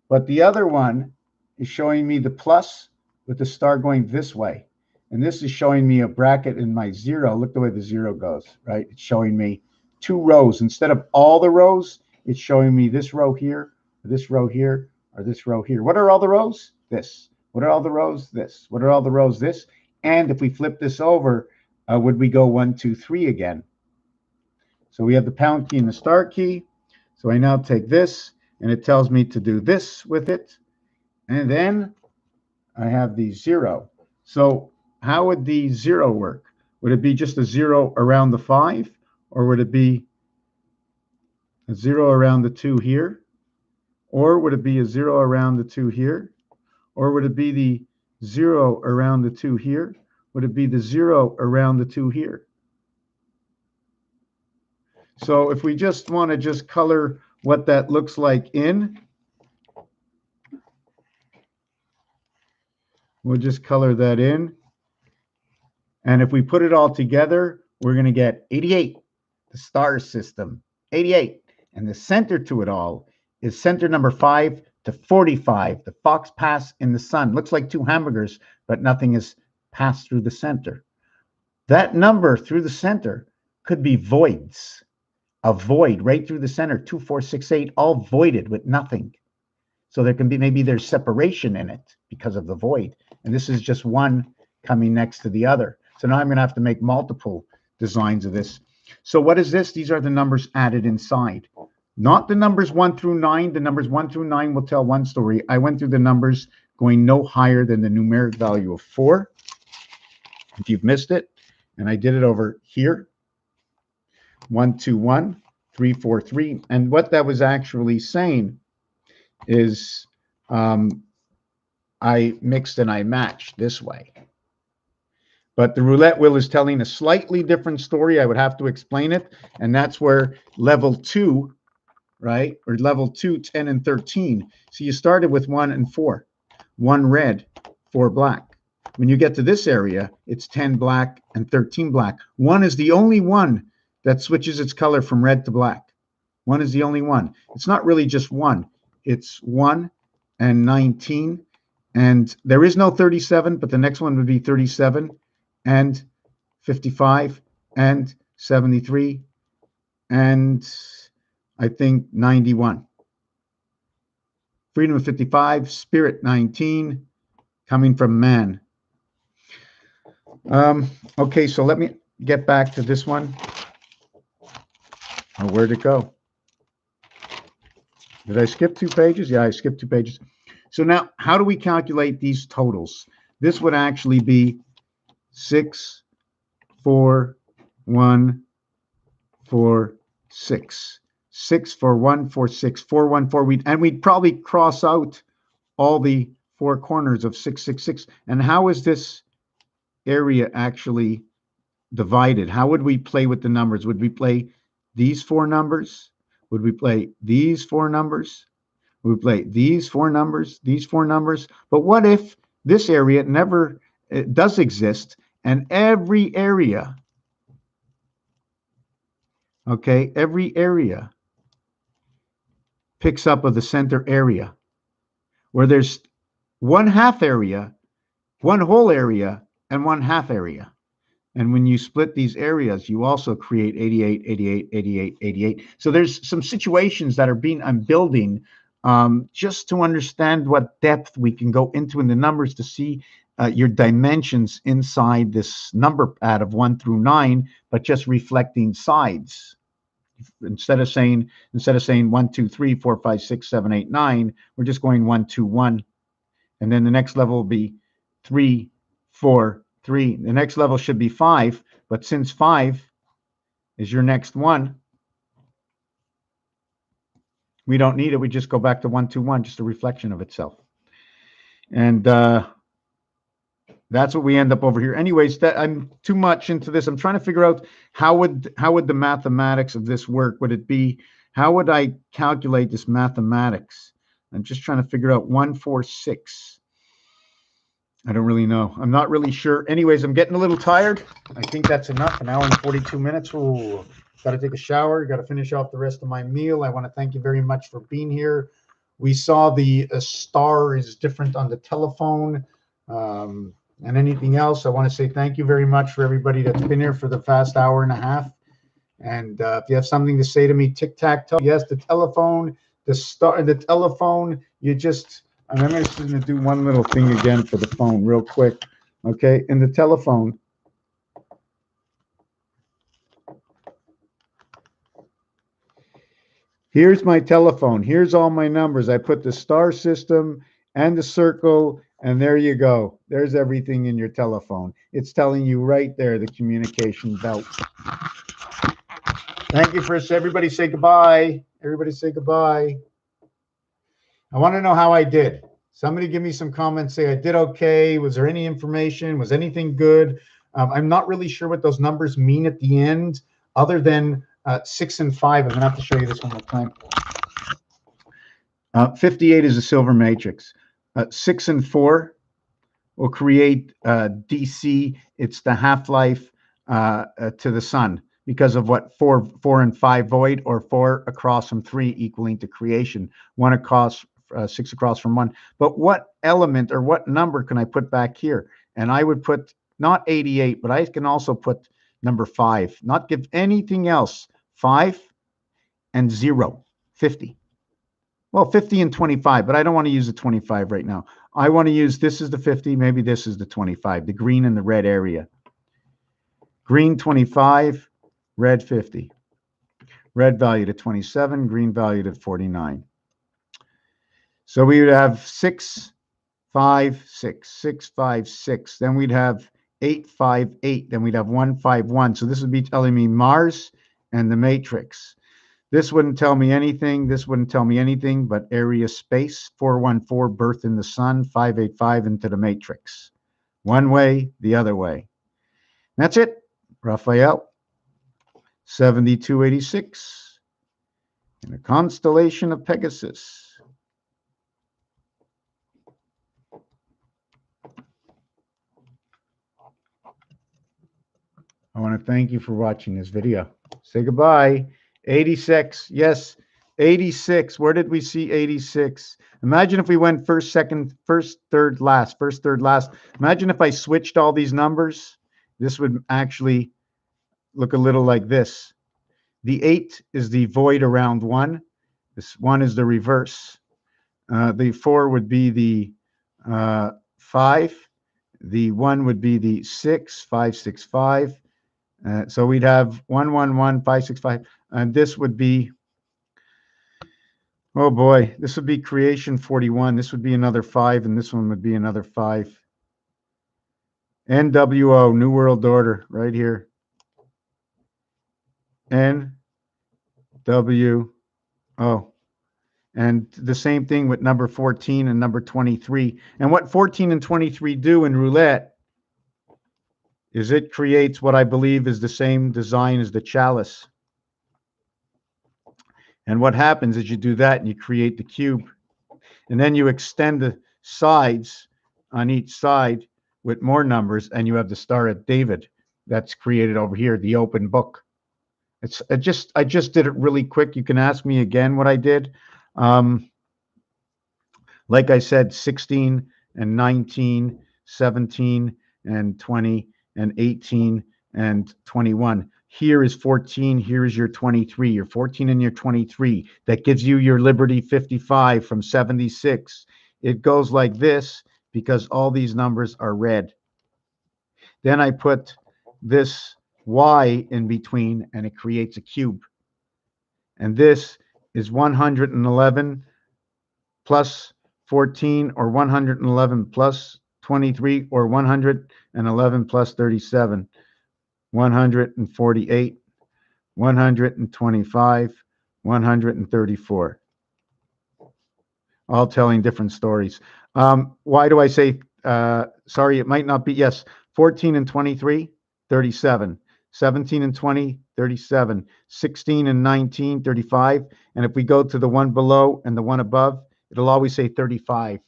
But the other one is showing me the plus with the star going this way. And this is showing me a bracket in my 0. Look the way the 0 goes, right? It's showing me 2 rows. Instead of all the rows, it's showing me this row here, or this row here, or this row here. What are all the rows? This. What are all the rows? This. What are all the rows? This. And if we flip this over, would we go 1, 2, 3 again? So we have the pound key and the star key. So I now take this, and it tells me to do this with it. And then I have the 0. So how would the 0 work? Would it be just a 0 around the 5? Or would it be a 0 around the 2 here? Or would it be a 0 around the 2 here? Or would it be the 0 around the 2 here? Would it be the 0 around the 2 here? So if we just want to just color what that looks like in, we'll just color that in. And if we put it all together, we're going to get 88, the star system, 88. And the center to it all is center number 5 to 45, the Fox Pass in the sun. Looks like 2 hamburgers, but nothing is passed through the center. That number through the center could be voids. A void right through the center, 2, 4, 6, 8, all voided with nothing. So there can be, maybe there's separation in it because of the void. And this is just one coming next to the other. So now I'm going to have to make multiple designs of this. So what is this? These are the numbers added inside. Not the numbers 1 through 9. The numbers 1 through 9 will tell one story. I went through the numbers going no higher than the numeric value of 4. If you've missed it, and I did it over here, 1, 2, 1, 3, 4, 3. And what that was actually saying is I mixed and I matched this way. But the roulette wheel is telling a slightly different story. I would have to explain it. And that's where level 2, right? Or level 2, 10, and 13. So you started with 1 and 4. 1 red, 4 black. When you get to this area, it's 10 black and 13 black. 1 is the only one that switches its color from red to black. 1 is the only one. It's not really just 1. It's 1 and 19. And there is no 37, but the next one would be 37 and 55 and 73 and I think 91. Freedom of 55, spirit 19, coming from man. Okay, so let me get back to this one. Oh, where'd it go? Did I skip 2 pages? Yeah, I skipped 2 pages. So now, how do we calculate these totals? This would actually be 6, 4, 1, 4, 6. 6, 4, 1, 4, 6, 4, 1, 4. We'd probably cross out all the 4 corners of 6, 6, 6. And how is this area actually divided? How would we play with the numbers? Would we play these 4 numbers? Would we play these 4 numbers? Would we play these 4 numbers? These 4 numbers? But what if this area never does exist, and every area, okay, every area picks up of the center area, where there's 1/2 area, 1 whole area, and 1/2 area. And when you split these areas, you also create 88, 88, 88, 88. So there's some situations that I'm building just to understand what depth we can go into in the numbers to see your dimensions inside this number pad of 1 through 9, but just reflecting sides. Instead of saying 1, 2, 3, 4, 5, 6, 7, 8, 9, we're just going 1, 2, 1. And then the next level will be 3, 4, 3. The next level should be 5, but since 5 is your next one, we don't need it. We just go back to 1, 2, 1, just a reflection of itself. And that's what we end up over here. Anyways, I'm too much into this. I'm trying to figure out how would the mathematics of this work? Would it be, how would I calculate this mathematics? I'm just trying to figure out 1, 4, 6. I don't really know. I'm not really sure. Anyways, I'm getting a little tired. I think that's enough. An hour and 42 minutes. Ooh, got to take a shower. Got to finish off the rest of my meal. I want to thank you very much for being here. We saw the star is different on the telephone. And anything else, I want to say thank you very much for everybody that's been here for the past hour and a half. And if you have something to say to me, tic-tac-toe. Yes, the telephone, the star, the telephone. You just, I'm just going to do one little thing again for the phone real quick. Okay, in the telephone. Here's my telephone. Here's all my numbers. I put the star system and the circle, and there you go. There's everything in your telephone. It's telling you right there, the communication belt. Thank you, Chris. Everybody say goodbye. Everybody say goodbye. I want to know how I did. Somebody give me some comments. Say I did okay. Was there any information? Was anything good? I'm not really sure what those numbers mean at the end, other than 6 and 5. I'm going to have to show you this one more time. 58 is a silver matrix. 6 and 4 will create DC. It's the half-life to the sun because of what 4 and 5 void, or 4 across from 3 equaling to creation. 1 across, 6 across from 1. But what element or what number can I put back here? And I would put not 88, but I can also put number 5. Not give anything else. 5 and 0, 50. well, 50 and 25, but I don't want to use the 25 right now. I want to use, this is the 50, maybe this is the 25, the green and the red area. Green 25, red 50. Red value to 27, green value to 49. So we would have 6, 5, 6, 6, 5, 6. Then we'd have 8, 5, 8. Then we'd have 1, 5, 1. So this would be telling me Mars and the matrix. This wouldn't tell me anything. This wouldn't tell me anything but area space. 414, birth in the sun. 585 into the matrix. One way, the other way. That's it. Raphael, 7286 in the constellation of Pegasus. I want to thank you for watching this video. Say goodbye. 86. Yes, 86. Where did we see 86? Imagine if we went first, second, first, third, last, first, third, last. Imagine if I switched all these numbers. This would actually look a little like this. The 8 is the void around 1. This 1 is the reverse. The 4 would be the 5. The 1 would be the 6, 5, 6, 5. So we'd have 1, 1, 1, 5, 6, 5. And this would be, oh boy, this would be creation 41. This would be another 5, and this one would be another 5. NWO, New World Order, right here. NWO. And the same thing with number 14 and number 23. And what 14 and 23 do in roulette is it creates what I believe is the same design as the chalice. And what happens is you do that and you create the cube. And then you extend the sides on each side with more numbers, and you have the Star of David that's created over here, the open book. I just did it really quick. You can ask me again what I did. Like I said, 16 and 19, 17 and 20 and 18 and 21. Here is 14. Here is your 23. Your 14 and your 23. That gives you your Liberty 55 from 76. It goes like this because all these numbers are red. Then I put this Y in between, and it creates a cube. And this is 111 plus 14, or 111 plus 23, or 111 plus 37. 148, 125, 134. All telling different stories. Why do I say, sorry, it might not be, yes, 14 and 23, 37. 17 and 20, 37. 16 and 19, 35. And if we go to the one below and the one above, it'll always say 35.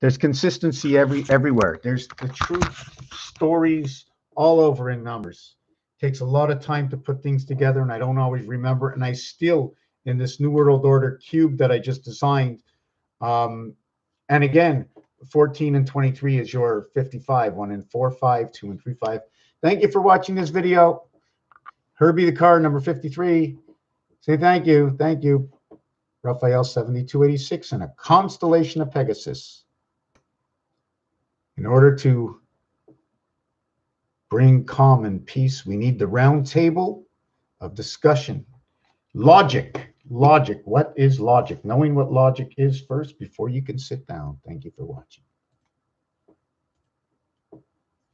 There's consistency everywhere. There's the truth stories all over in numbers. Takes a lot of time to put things together, and I don't always remember. And I still, in this New World Order cube that I just designed, and again, 14 and 23 is your 55, 1 and 4, 5, 2 and 3, 5. Thank you for watching this video. Herbie the Car, number 53. Say thank you. Thank you. Raphael 7286 in a constellation of Pegasus. In order to bring calm and peace, we need the round table of discussion. Logic. Logic. What is logic? Knowing what logic is first before you can sit down. Thank you for watching.